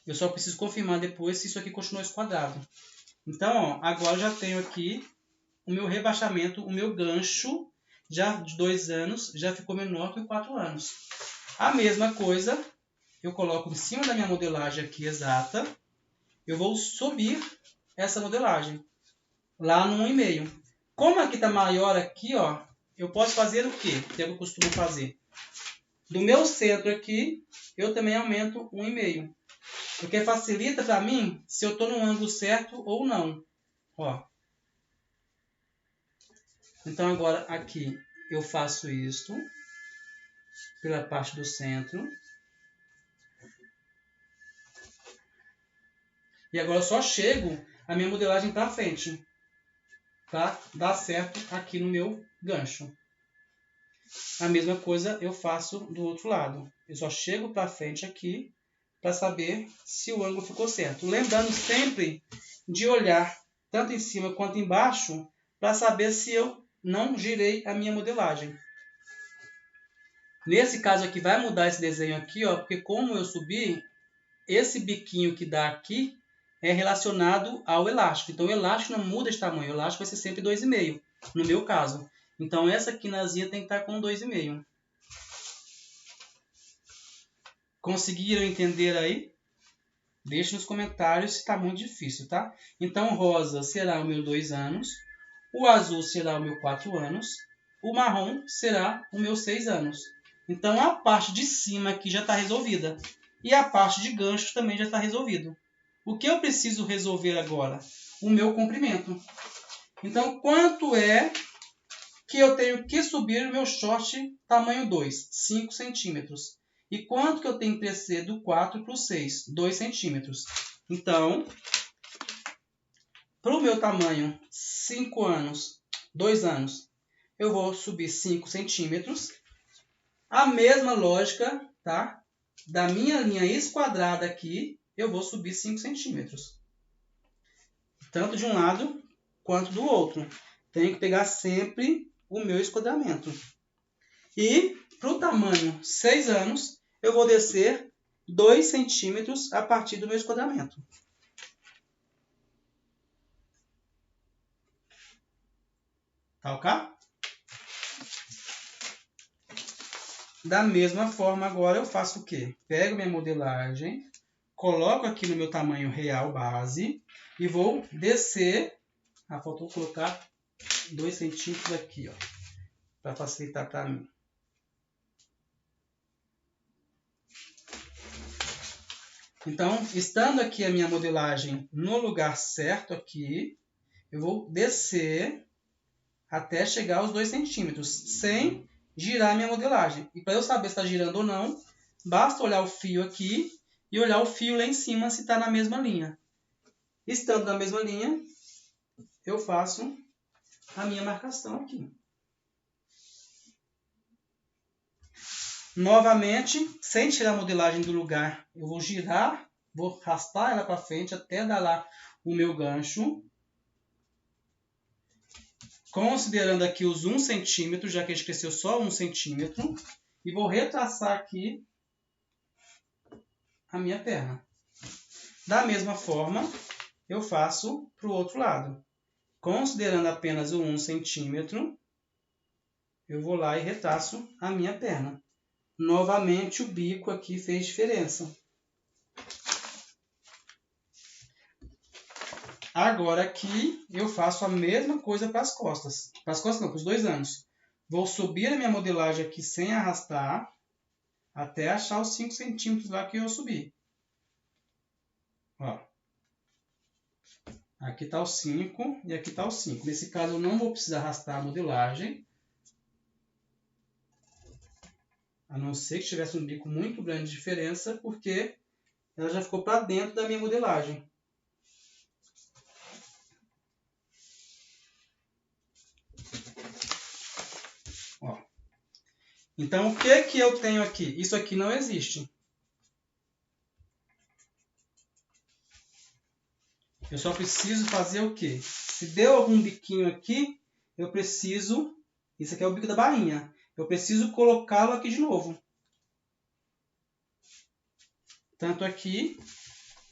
Eu só preciso confirmar depois se isso aqui continua esquadrado. Então, ó, agora eu já tenho aqui o meu rebaixamento, o meu gancho já de 2 anos já ficou menor que 4 anos. A mesma coisa, eu coloco em cima da minha modelagem aqui exata, eu vou subir essa modelagem lá no 1,5. Como aqui está maior aqui, ó, eu posso fazer o quê? Que eu costumo fazer. Do meu centro aqui, eu também aumento 1,5. Porque facilita para mim se eu estou no ângulo certo ou não. Ó. Então agora aqui eu faço isto pela parte do centro. E agora eu só chego a minha modelagem para frente. Para dar certo aqui no meu gancho. A mesma coisa eu faço do outro lado. Eu só chego para frente aqui para saber se o ângulo ficou certo. Lembrando sempre de olhar tanto em cima quanto embaixo para saber se eu não girei a minha modelagem. Nesse caso aqui vai mudar esse desenho aqui, ó, porque como eu subi, esse biquinho que dá aqui é relacionado ao elástico. Então o elástico não muda de tamanho, o elástico vai ser sempre 2,5, no meu caso. Então essa quinazinha tem que estar com 2,5. Conseguiram entender aí? Deixe nos comentários se está muito difícil, tá? Então, o rosa será o meu 2 anos, o azul será o meu 4 anos, o marrom será o meu 6 anos. Então, a parte de cima aqui já está resolvida. E a parte de gancho também já está resolvido. O que eu preciso resolver agora? O meu comprimento. Então, quanto é que eu tenho que subir o meu short tamanho 2? 5 centímetros. E quanto que eu tenho que descer do 4 para o 6? 2 centímetros. Então, para o meu tamanho 5 anos, 2 anos, eu vou subir 5 centímetros. A mesma lógica, tá? Da minha linha esquadrada aqui, eu vou subir 5 centímetros. Tanto de um lado quanto do outro. Tenho que pegar sempre o meu esquadramento. E para o tamanho 6 anos, eu vou descer 2 centímetros a partir do meu esquadramento. Tá ok? Da mesma forma, agora eu faço o quê? Pego minha modelagem, coloco aqui no meu tamanho real base e vou descer. Ah, faltou colocar 2 centímetros aqui, ó, para facilitar para mim. Então, estando aqui a minha modelagem no lugar certo aqui, eu vou descer até chegar aos 2 centímetros, sem girar minha modelagem. E para eu saber se está girando ou não, basta olhar o fio aqui e olhar o fio lá em cima se está na mesma linha. Estando na mesma linha, eu faço a minha marcação aqui. Novamente, sem tirar a modelagem do lugar, eu vou girar, vou arrastar ela para frente até dar lá o meu gancho. Considerando aqui os 1 centímetro, já que a gente cresceu só 1 centímetro. E vou retraçar aqui a minha perna. Da mesma forma, eu faço para o outro lado. Considerando apenas o 1 centímetro, eu vou lá e retraço a minha perna. Novamente, o bico aqui fez diferença. Agora aqui, eu faço a mesma coisa para as costas. Para as costas não, para os 2 anos. Vou subir a minha modelagem aqui sem arrastar, até achar os 5 centímetros lá que eu subi. Ó. Aqui está o 5 e aqui está o 5. Nesse caso, eu não vou precisar arrastar a modelagem. A não ser que tivesse um bico muito grande de diferença, porque ela já ficou para dentro da minha modelagem. Ó. Então, o que eu tenho aqui? Isso aqui não existe. Eu só preciso fazer o quê? Se deu algum biquinho aqui, eu preciso Isso aqui é o bico da bainha. Eu preciso colocá-lo aqui de novo. Tanto aqui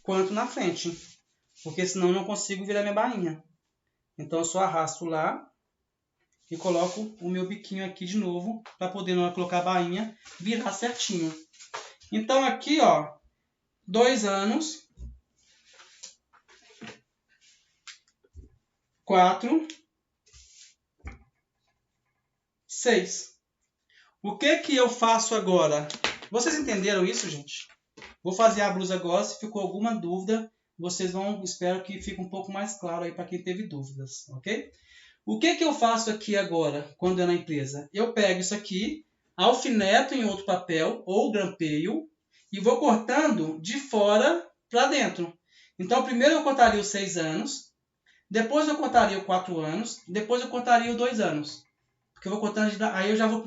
quanto na frente. Porque senão eu não consigo virar minha bainha. Então eu só arrasto lá e coloco o meu biquinho aqui de novo. Para poder, na hora de colocar a bainha, virar certinho. Então aqui, ó, 2 anos. 4, 6. O que que eu faço agora? Vocês entenderam isso, gente? Vou fazer a blusa agora. Se ficou alguma dúvida, vocês vão... Espero que fique um pouco mais claro aí para quem teve dúvidas, ok? O que que eu faço aqui agora, quando é na empresa? Eu pego isso aqui, alfineto em outro papel ou grampeio e vou cortando de fora para dentro. Então, primeiro eu cortaria os 6 anos. Depois eu cortaria o 4 anos. Depois eu cortaria os 2 anos. Porque eu vou cortando... Aí eu já vou...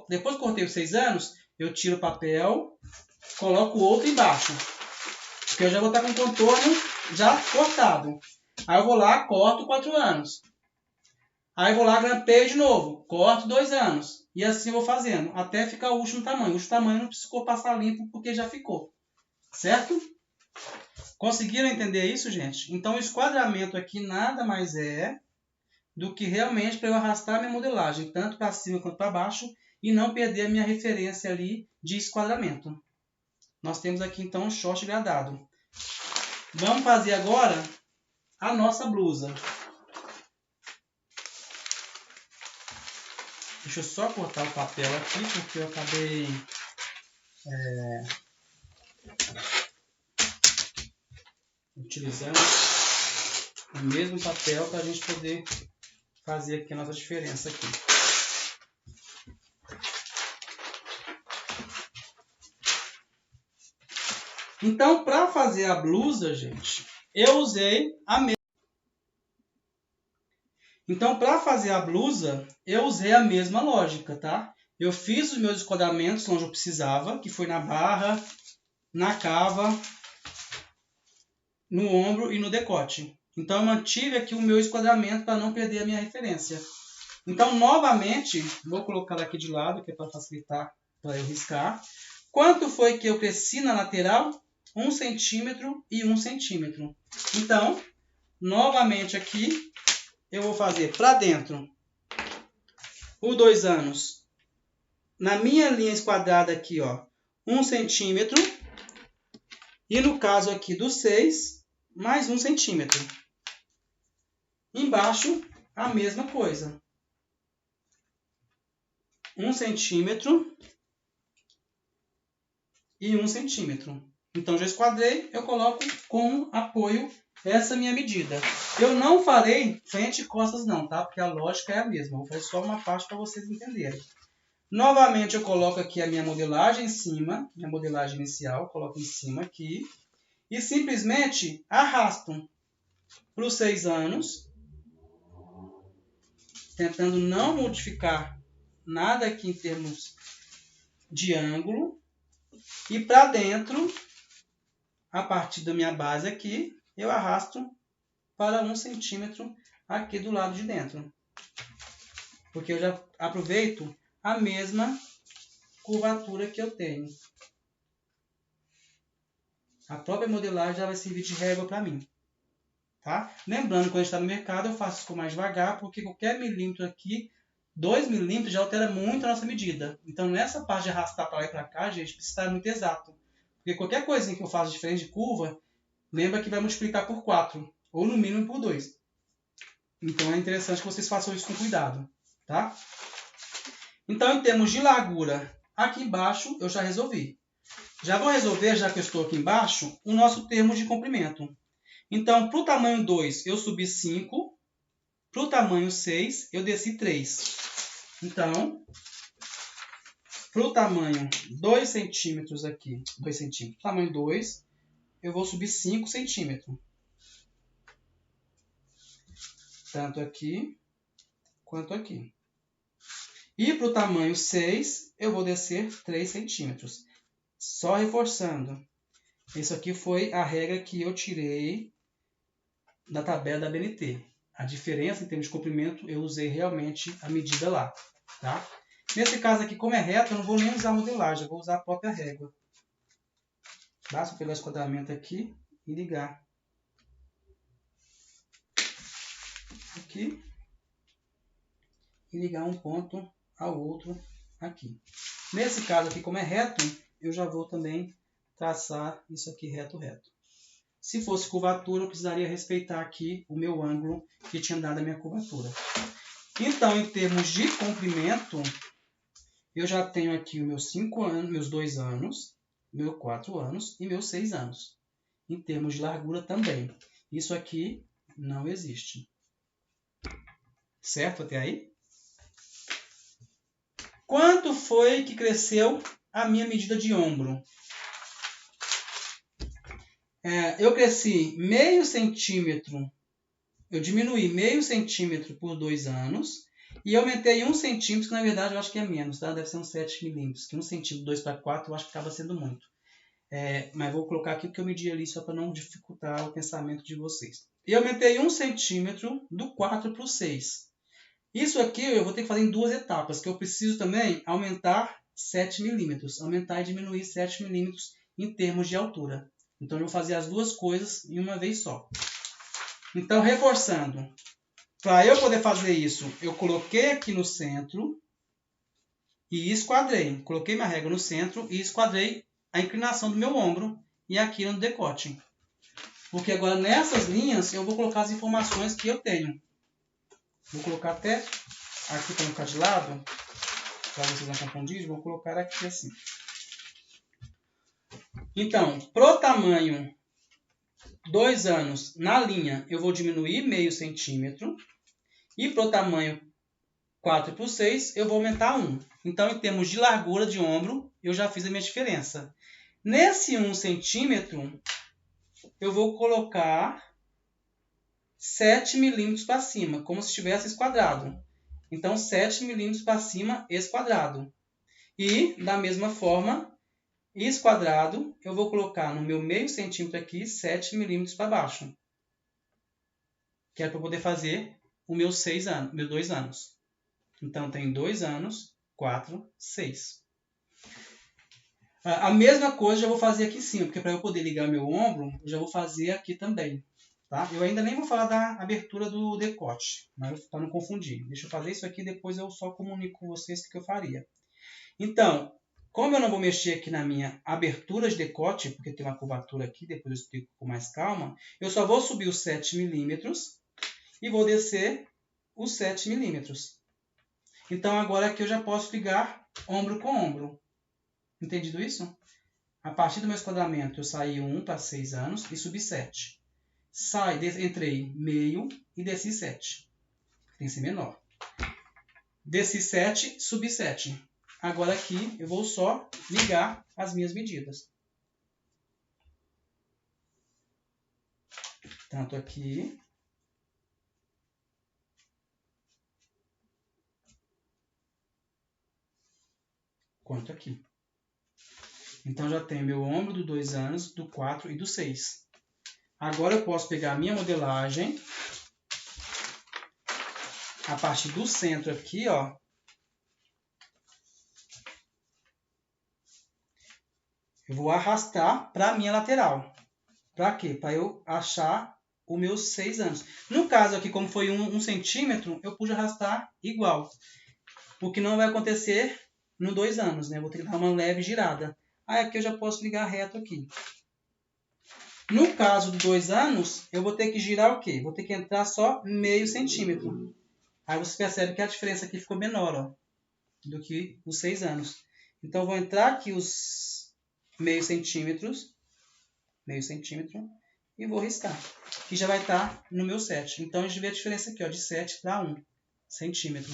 Depois que eu cortei os 6 anos, eu tiro o papel, coloco o outro embaixo. Porque eu já vou estar com o contorno já cortado. Aí eu vou lá, corto 4 anos. Aí eu vou lá, grampeio de novo. Corto 2 anos. E assim eu vou fazendo. Até ficar o último tamanho. O último tamanho não precisou passar limpo porque já ficou. Certo? Conseguiram entender isso, gente? Então, o esquadramento aqui nada mais é do que realmente para eu arrastar a minha modelagem, tanto para cima quanto para baixo, e não perder a minha referência ali de esquadramento. Nós temos aqui, então, um short gradado. Vamos fazer agora a nossa blusa. Deixa eu só cortar o papel aqui, porque eu acabei... utilizando o mesmo papel para a gente poder fazer aqui a nossa diferença aqui. Então, para fazer a blusa, gente, eu usei a mesma... Então, para fazer a blusa, eu usei a mesma lógica, tá? Eu fiz os meus esquadramentos onde eu precisava, que foi na barra, na cava, no ombro e no decote. Então, eu mantive aqui o meu esquadramento para não perder a minha referência. Então, novamente, vou colocar ela aqui de lado, que é para facilitar para eu riscar. Quanto foi que eu cresci na lateral? 1 centímetro e 1 centímetro. Então, novamente aqui, eu vou fazer para dentro o 2 anos. Na minha linha esquadrada aqui, ó, 1 centímetro. E no caso aqui do 6, mais 1 centímetro. Embaixo, a mesma coisa. 1 centímetro e 1 centímetro. Então, já esquadrei, eu coloco com apoio essa minha medida. Eu não farei frente e costas não, tá? Porque a lógica é a mesma. Vou fazer só uma parte para vocês entenderem. Novamente, eu coloco aqui a minha modelagem em cima, minha modelagem inicial, coloco em cima aqui. E simplesmente arrasto para os 6 anos, tentando não modificar nada aqui em termos de ângulo. E para dentro, a partir da minha base aqui, eu arrasto para 1 centímetro aqui do lado de dentro. Porque eu já aproveito a mesma curvatura que eu tenho. A própria modelagem já vai servir de régua para mim. Tá? Lembrando que quando a gente está no mercado, eu faço isso mais devagar, porque qualquer milímetro aqui, 2 milímetros, já altera muito a nossa medida. Então, nessa parte de arrastar para lá e para cá, gente, precisa estar muito exato. Porque qualquer coisinha que eu faço diferente de curva, lembra que vai multiplicar por 4, ou no mínimo por 2. Então, é interessante que vocês façam isso com cuidado. Tá? Então, em termos de largura, aqui embaixo eu já resolvi. Já vou resolver, já que eu estou aqui embaixo, o nosso termo de comprimento. Então, para o tamanho 2, eu subi 5. Para o tamanho 6, eu desci 3. Então, para o tamanho 2 centímetros aqui, 2 centímetros, tamanho 2, eu vou subir 5 centímetros. Tanto aqui, quanto aqui. E para o tamanho 6, eu vou descer 3 centímetros. Só reforçando. Isso aqui foi a regra que eu tirei da tabela da BNT. A diferença em termos de comprimento, eu usei realmente a medida lá. Tá? Nesse caso aqui, como é reto, eu não vou nem usar a modelagem, eu vou usar a própria régua. Basta pegar esse quadramento aqui e ligar. Aqui. E ligar um ponto ao outro aqui. Nesse caso aqui, como é reto, eu já vou também traçar isso aqui reto. Se fosse curvatura, eu precisaria respeitar aqui o meu ângulo que tinha dado a minha curvatura. Então, em termos de comprimento, eu já tenho aqui os meus 5 anos, meus 2 anos, meus 4 anos e meus 6 anos. Em termos de largura também. Isso aqui não existe. Certo até aí? Quanto foi que cresceu a minha medida de ombro? Eu cresci meio centímetro. Eu diminuí meio centímetro por 2 anos. E aumentei 1 centímetro, que na verdade eu acho que é menos, tá? Deve ser uns 7 milímetros. Que 1 centímetro, 2 para 4, eu acho que acaba sendo muito. Mas vou colocar aqui porque eu medi ali só para não dificultar o pensamento de vocês. E aumentei 1 centímetro do 4 para o 6. Isso aqui eu vou ter que fazer em 2 etapas, que eu preciso também aumentar 7 milímetros. Aumentar e diminuir 7 milímetros em termos de altura. Então eu vou fazer as duas coisas em uma vez só. Então, reforçando. Para eu poder fazer isso, eu coloquei aqui no centro e esquadrei. Coloquei minha régua no centro e esquadrei a inclinação do meu ombro e aqui no decote. Porque agora nessas linhas eu vou colocar as informações que eu tenho. Vou colocar até aqui para não ficar de lado, para vocês não confundirem, vou colocar aqui assim. Então, pro tamanho 2 anos na linha, eu vou diminuir meio centímetro. E pro tamanho 4 por 6, eu vou aumentar 1. Então, em termos de largura de ombro, eu já fiz a minha diferença. Nesse 1 centímetro, eu vou colocar 7 milímetros para cima, como se estivesse esquadrado. Então, 7 milímetros para cima, esquadrado. E, da mesma forma, esquadrado, eu vou colocar no meu meio centímetro aqui, 7 milímetros para baixo. Que é para poder fazer os meus 2 anos. Então, tem 2 anos, 4, 6. A mesma coisa eu vou fazer aqui em cima, porque para eu poder ligar meu ombro, eu já vou fazer aqui também. Tá? Eu ainda nem vou falar da abertura do decote, mas para não confundir. Deixa eu fazer isso aqui, depois eu só comunico com vocês o que eu faria. Então, como eu não vou mexer aqui na minha abertura de decote, porque tem uma curvatura aqui, depois eu explico com mais calma, eu só vou subir os 7 milímetros e vou descer os 7 milímetros. Então, agora aqui eu já posso ligar ombro com ombro. Entendido isso? A partir do meu esquadramento, eu saí 1 para 6 anos e subi 7. Entrei meio e desci 7. Tem que ser menor. Desci 7, subi 7. Agora aqui eu vou só ligar as minhas medidas. Tanto aqui quanto aqui. Então já tenho meu ombro do 2 anos, do 4 e do 6. Agora eu posso pegar a minha modelagem. A partir do centro aqui, ó. Eu vou arrastar para a minha lateral. Para quê? Para eu achar os meus 6 anos. No caso aqui, como foi 1 centímetro, eu pude arrastar igual. O que não vai acontecer no 2 anos, né? Eu vou ter que dar uma leve girada. Aí aqui eu já posso ligar reto aqui. No caso de 2 anos, eu vou ter que girar o quê? Vou ter que entrar só meio centímetro. Aí você percebe que a diferença aqui ficou menor, ó, do que os 6 anos. Então, eu vou entrar aqui os meio centímetro, e vou riscar. Que já vai estar no meu 7. Então, a gente vê a diferença aqui, ó, de 7 para 1 centímetro.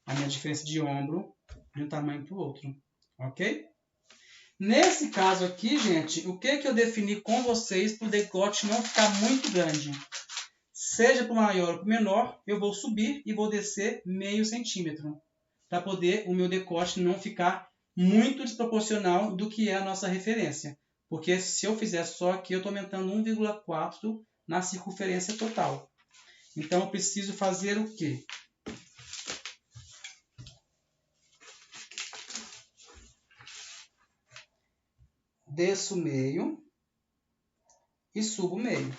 A minha diferença de ombro de um tamanho para o outro. Ok? Nesse caso aqui, gente, o que eu defini com vocês para o decote não ficar muito grande? Seja para o maior ou para o menor, eu vou subir e vou descer meio centímetro. Para poder o meu decote não ficar muito desproporcional do que é a nossa referência. Porque se eu fizer só aqui, eu estou aumentando 1,4 na circunferência total. Então, eu preciso fazer o quê? desço o meio e subo o meio.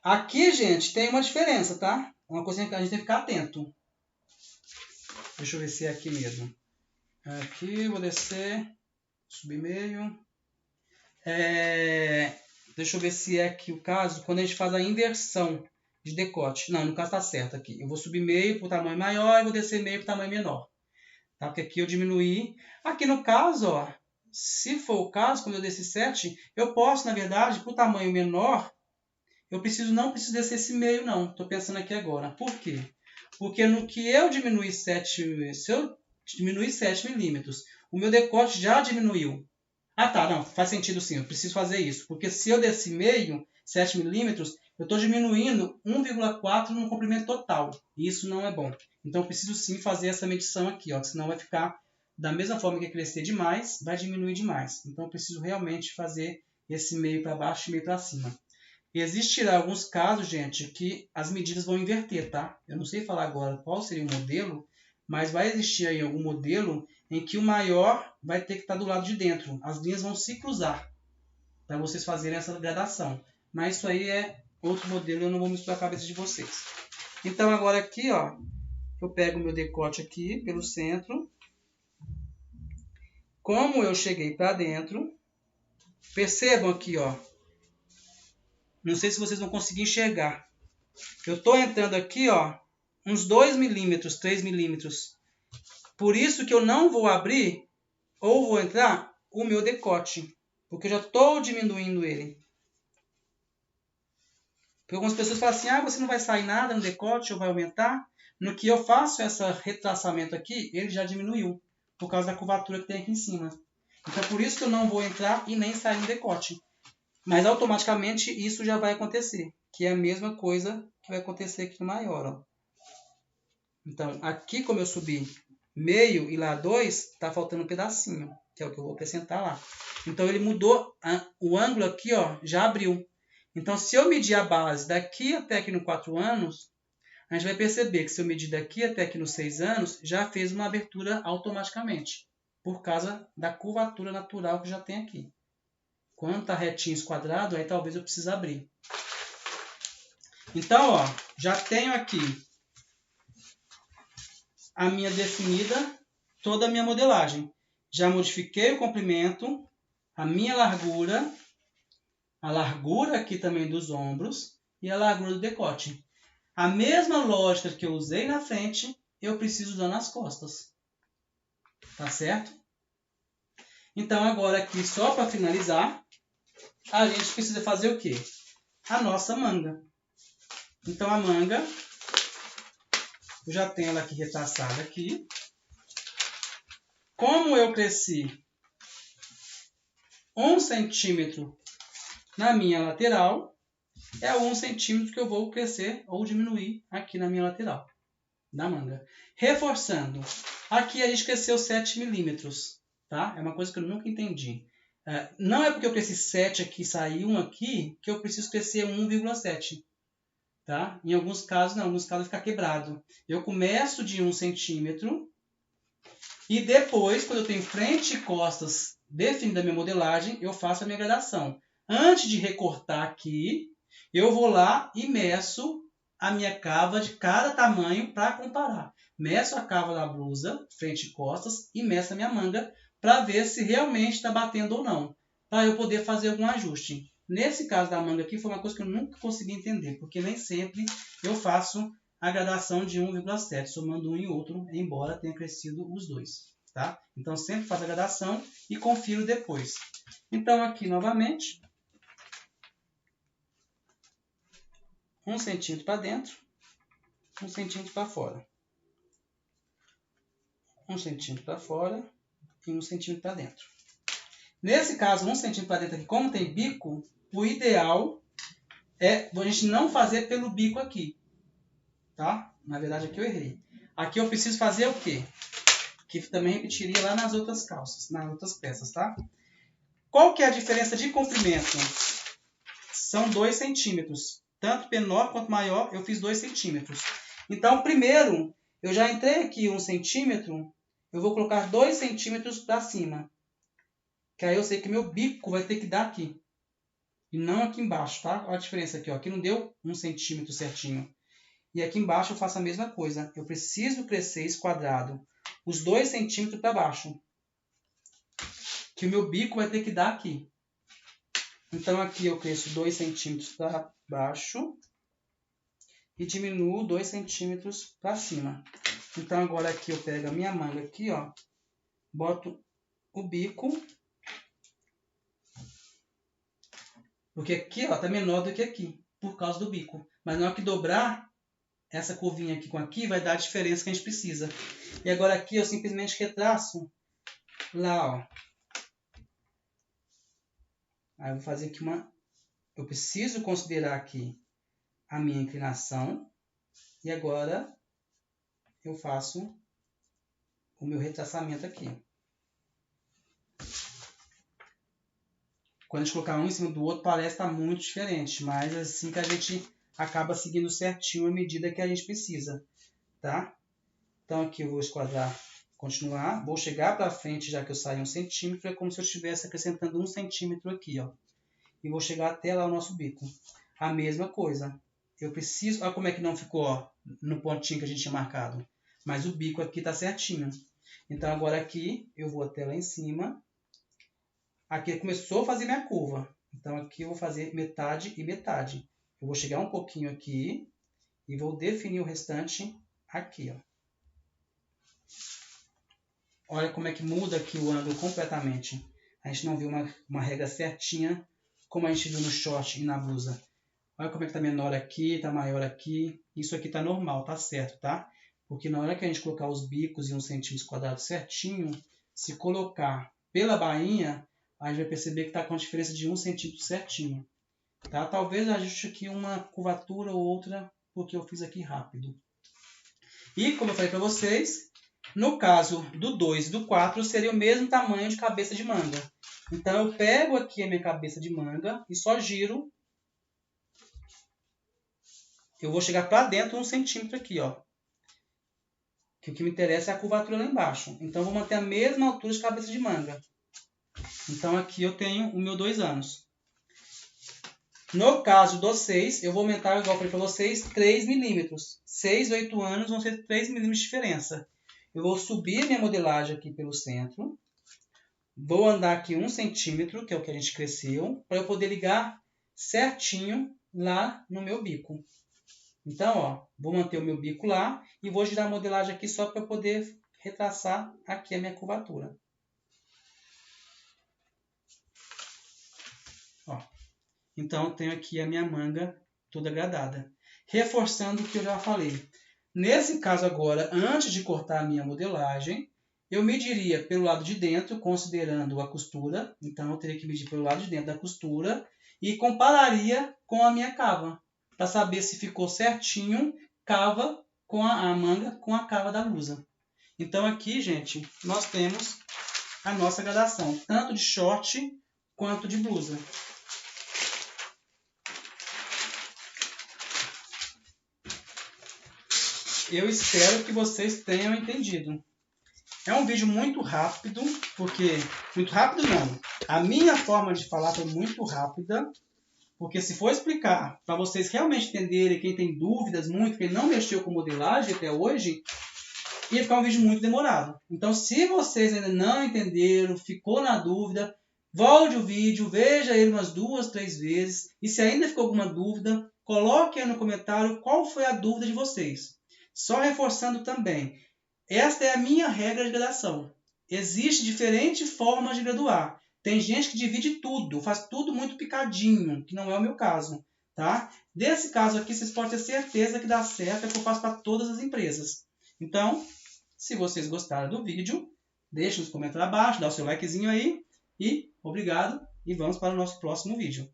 Aqui, gente, tem uma diferença, tá? Uma coisa que a gente tem que ficar atento. Deixa eu ver se é aqui mesmo. Aqui, vou descer, subir meio. Deixa eu ver se é aqui o caso, quando a gente faz a inversão de decote. Não, no caso está certo aqui. Eu vou subir meio para o tamanho maior e vou descer meio para o tamanho menor. Tá? Porque aqui eu diminuí. Aqui no caso, ó, se for o caso, quando eu descer 7, eu posso, na verdade, para o tamanho menor, não preciso descer esse meio, não. Estou pensando aqui agora. Por quê? Porque no que eu diminuir 7, se eu diminuir 7 milímetros, o meu decote já diminuiu. Ah, tá, não, faz sentido sim, eu preciso fazer isso. Porque se eu descer meio, 7 milímetros, eu estou diminuindo 1,4 no comprimento total. E isso não é bom. Então, eu preciso sim fazer essa medição aqui, ó, senão vai ficar da mesma forma que crescer demais, vai diminuir demais. Então, eu preciso realmente fazer esse meio para baixo e meio para cima. Existirá alguns casos, gente, que as medidas vão inverter, tá? Eu não sei falar agora qual seria o modelo, mas vai existir aí algum modelo em que o maior vai ter que estar do lado de dentro. As linhas vão se cruzar para vocês fazerem essa gradação. Mas isso aí é outro modelo, eu não vou misturar a cabeça de vocês. Então agora aqui, ó, eu pego o meu decote aqui pelo centro. Como eu cheguei para dentro, percebam aqui, ó. Não sei se vocês vão conseguir enxergar. Eu estou entrando aqui, ó, uns 2 milímetros, 3 milímetros. Por isso que eu não vou abrir ou vou entrar o meu decote. Porque eu já estou diminuindo ele. Porque algumas pessoas falam assim, você não vai sair nada no decote ou vai aumentar. No que eu faço esse retraçamento aqui, ele já diminuiu. Por causa da curvatura que tem aqui em cima. Então, por isso que eu não vou entrar e nem sair no decote. Mas, automaticamente, isso já vai acontecer. Que é a mesma coisa que vai acontecer aqui no maior. Ó. Então, aqui como eu subi meio e lá 2, está faltando um pedacinho. Que é o que eu vou acrescentar lá. Então, ele mudou. O ângulo aqui, ó, já abriu. Então, se eu medir a base daqui até aqui no 4 anos, a gente vai perceber que se eu medir daqui até aqui nos 6 anos, já fez uma abertura automaticamente. Por causa da curvatura natural que já tem aqui. Quando está retinho esquadrado, aí talvez eu precise abrir. Então, ó, já tenho aqui a minha definida, toda a minha modelagem. Já modifiquei o comprimento, a minha largura, a largura aqui também dos ombros e a largura do decote. A mesma lógica que eu usei na frente, eu preciso usar nas costas. Tá certo? Então, agora aqui, só para finalizar, a gente precisa fazer o quê? A nossa manga. Então, a manga, eu já tenho ela aqui retraçada aqui. Como eu cresci 1 centímetro na minha lateral, é 1 centímetro que eu vou crescer ou diminuir aqui na minha lateral da manga. Reforçando, aqui a gente cresceu 7 milímetros, tá? É uma coisa que eu nunca entendi. Não é porque eu cresci 7 aqui e saí 1 aqui que eu preciso crescer 1,7. Tá? Em alguns casos, não. Em alguns casos fica quebrado. Eu começo de 1 centímetro e depois, quando eu tenho frente e costas definidas a minha modelagem, eu faço a minha gradação. Antes de recortar aqui, eu vou lá e meço a minha cava de cada tamanho para comparar. Meço a cava da blusa, frente e costas, e meço a minha manga para ver se realmente está batendo ou não, para eu poder fazer algum ajuste. Nesse caso da manga aqui, foi uma coisa que eu nunca consegui entender, porque nem sempre eu faço a gradação de 1,7, somando um e outro, embora tenha crescido os dois. Tá? Então, sempre faço a gradação e confiro depois. Então, aqui novamente, 1 centímetro para dentro, 1 centímetro para fora. 1 centímetro para fora e 1 centímetro para dentro. Nesse caso, 1 centímetro para dentro aqui, como tem bico, o ideal é a gente não fazer pelo bico aqui. Tá? Na verdade, aqui eu errei. Aqui eu preciso fazer o quê? Que também repetiria lá nas outras calças, nas outras peças, tá? Qual que é a diferença de comprimento? São 2 centímetros. Tanto menor quanto maior, eu fiz 2 centímetros. Então, primeiro, eu já entrei aqui 1 centímetro, eu vou colocar 2 centímetros para cima. Que aí eu sei que meu bico vai ter que dar aqui. E não aqui embaixo, tá? Olha a diferença aqui, ó. Aqui não deu 1 centímetro certinho. E aqui embaixo eu faço a mesma coisa. Eu preciso crescer esse quadrado os 2 centímetros para baixo. Que o meu bico vai ter que dar aqui. Então aqui eu cresço 2 centímetros para baixo. E diminuo 2 centímetros para cima. Então agora aqui eu pego a minha manga aqui, ó. Boto o bico. Porque aqui, ó, tá menor do que aqui. Por causa do bico. Mas na hora que dobrar, essa curvinha aqui com aqui vai dar a diferença que a gente precisa. E agora aqui eu simplesmente retraço lá, ó. Aí eu vou fazer aqui uma... Eu preciso considerar aqui a minha inclinação. E agora eu faço o meu retraçamento aqui. Quando a gente colocar um em cima do outro, parece estar muito diferente. Mas é assim que a gente acaba seguindo certinho a medida que a gente precisa. Tá? Então aqui eu vou esquadrar, continuar. Vou chegar para frente, já que eu saí 1 centímetro. É como se eu estivesse acrescentando 1 centímetro aqui, ó. E vou chegar até lá o nosso bico. A mesma coisa. Eu preciso... Olha como é que não ficou, ó, no pontinho que a gente tinha marcado. Mas o bico aqui está certinho. Então agora aqui eu vou até lá em cima. Aqui começou a fazer minha curva. Então aqui eu vou fazer metade e metade. Eu vou chegar um pouquinho aqui e vou definir o restante aqui, ó. Olha como é que muda aqui o ângulo completamente. A gente não viu uma regra certinha como a gente viu no short e na blusa. Olha como é que está menor aqui, está maior aqui. Isso aqui está normal, tá certo, tá? Porque na hora que a gente colocar os bicos em 1 centímetro quadrado certinho, se colocar pela bainha, a gente vai perceber que está com a diferença de 1 centímetro certinho. Tá? Talvez ajuste aqui uma curvatura ou outra, porque eu fiz aqui rápido. E como eu falei para vocês, no caso do 2 e do 4, seria o mesmo tamanho de cabeça de manga. Então eu pego aqui a minha cabeça de manga e só giro. Eu vou chegar para dentro 1 centímetro aqui, ó. Que o que me interessa é a curvatura lá embaixo. Então eu vou manter a mesma altura de cabeça de manga. Então aqui eu tenho o meu 2 anos. No caso do 6, eu vou aumentar, igual eu falei para vocês, 3 milímetros. 6 e 8 anos vão ser 3 milímetros de diferença. Eu vou subir minha modelagem aqui pelo centro. Vou andar aqui 1 centímetro, que é o que a gente cresceu, para eu poder ligar certinho lá no meu bico. Então, ó, vou manter o meu bico lá e vou girar a modelagem aqui só para eu poder retraçar aqui a minha curvatura. Ó. Então, eu tenho aqui a minha manga toda gradada. Reforçando o que eu já falei. Nesse caso agora, antes de cortar a minha modelagem, eu mediria pelo lado de dentro, considerando a costura. Então, eu teria que medir pelo lado de dentro da costura e compararia com a minha cava, para saber se ficou certinho cava com a manga com a cava da blusa. Então, aqui, gente, nós temos a nossa gradação, tanto de short quanto de blusa. Eu espero que vocês tenham entendido. É um vídeo muito rápido, porque... Muito rápido não. A minha forma de falar foi muito rápida, porque se for explicar para vocês realmente entenderem, quem tem dúvidas muito, quem não mexeu com modelagem até hoje, ia ficar um vídeo muito demorado. Então, se vocês ainda não entenderam, ficou na dúvida, volte o vídeo, veja ele umas 2, 3 vezes. E se ainda ficou alguma dúvida, coloque aí no comentário qual foi a dúvida de vocês. Só reforçando também, esta é a minha regra de graduação. Existem diferentes formas de graduar. Tem gente que divide tudo, faz tudo muito picadinho, que não é o meu caso. Tá? Desse caso aqui, vocês podem ter certeza que dá certo, é que eu faço para todas as empresas. Então, se vocês gostaram do vídeo, deixe nos comentários abaixo, dá o seu likezinho aí. E obrigado, e vamos para o nosso próximo vídeo.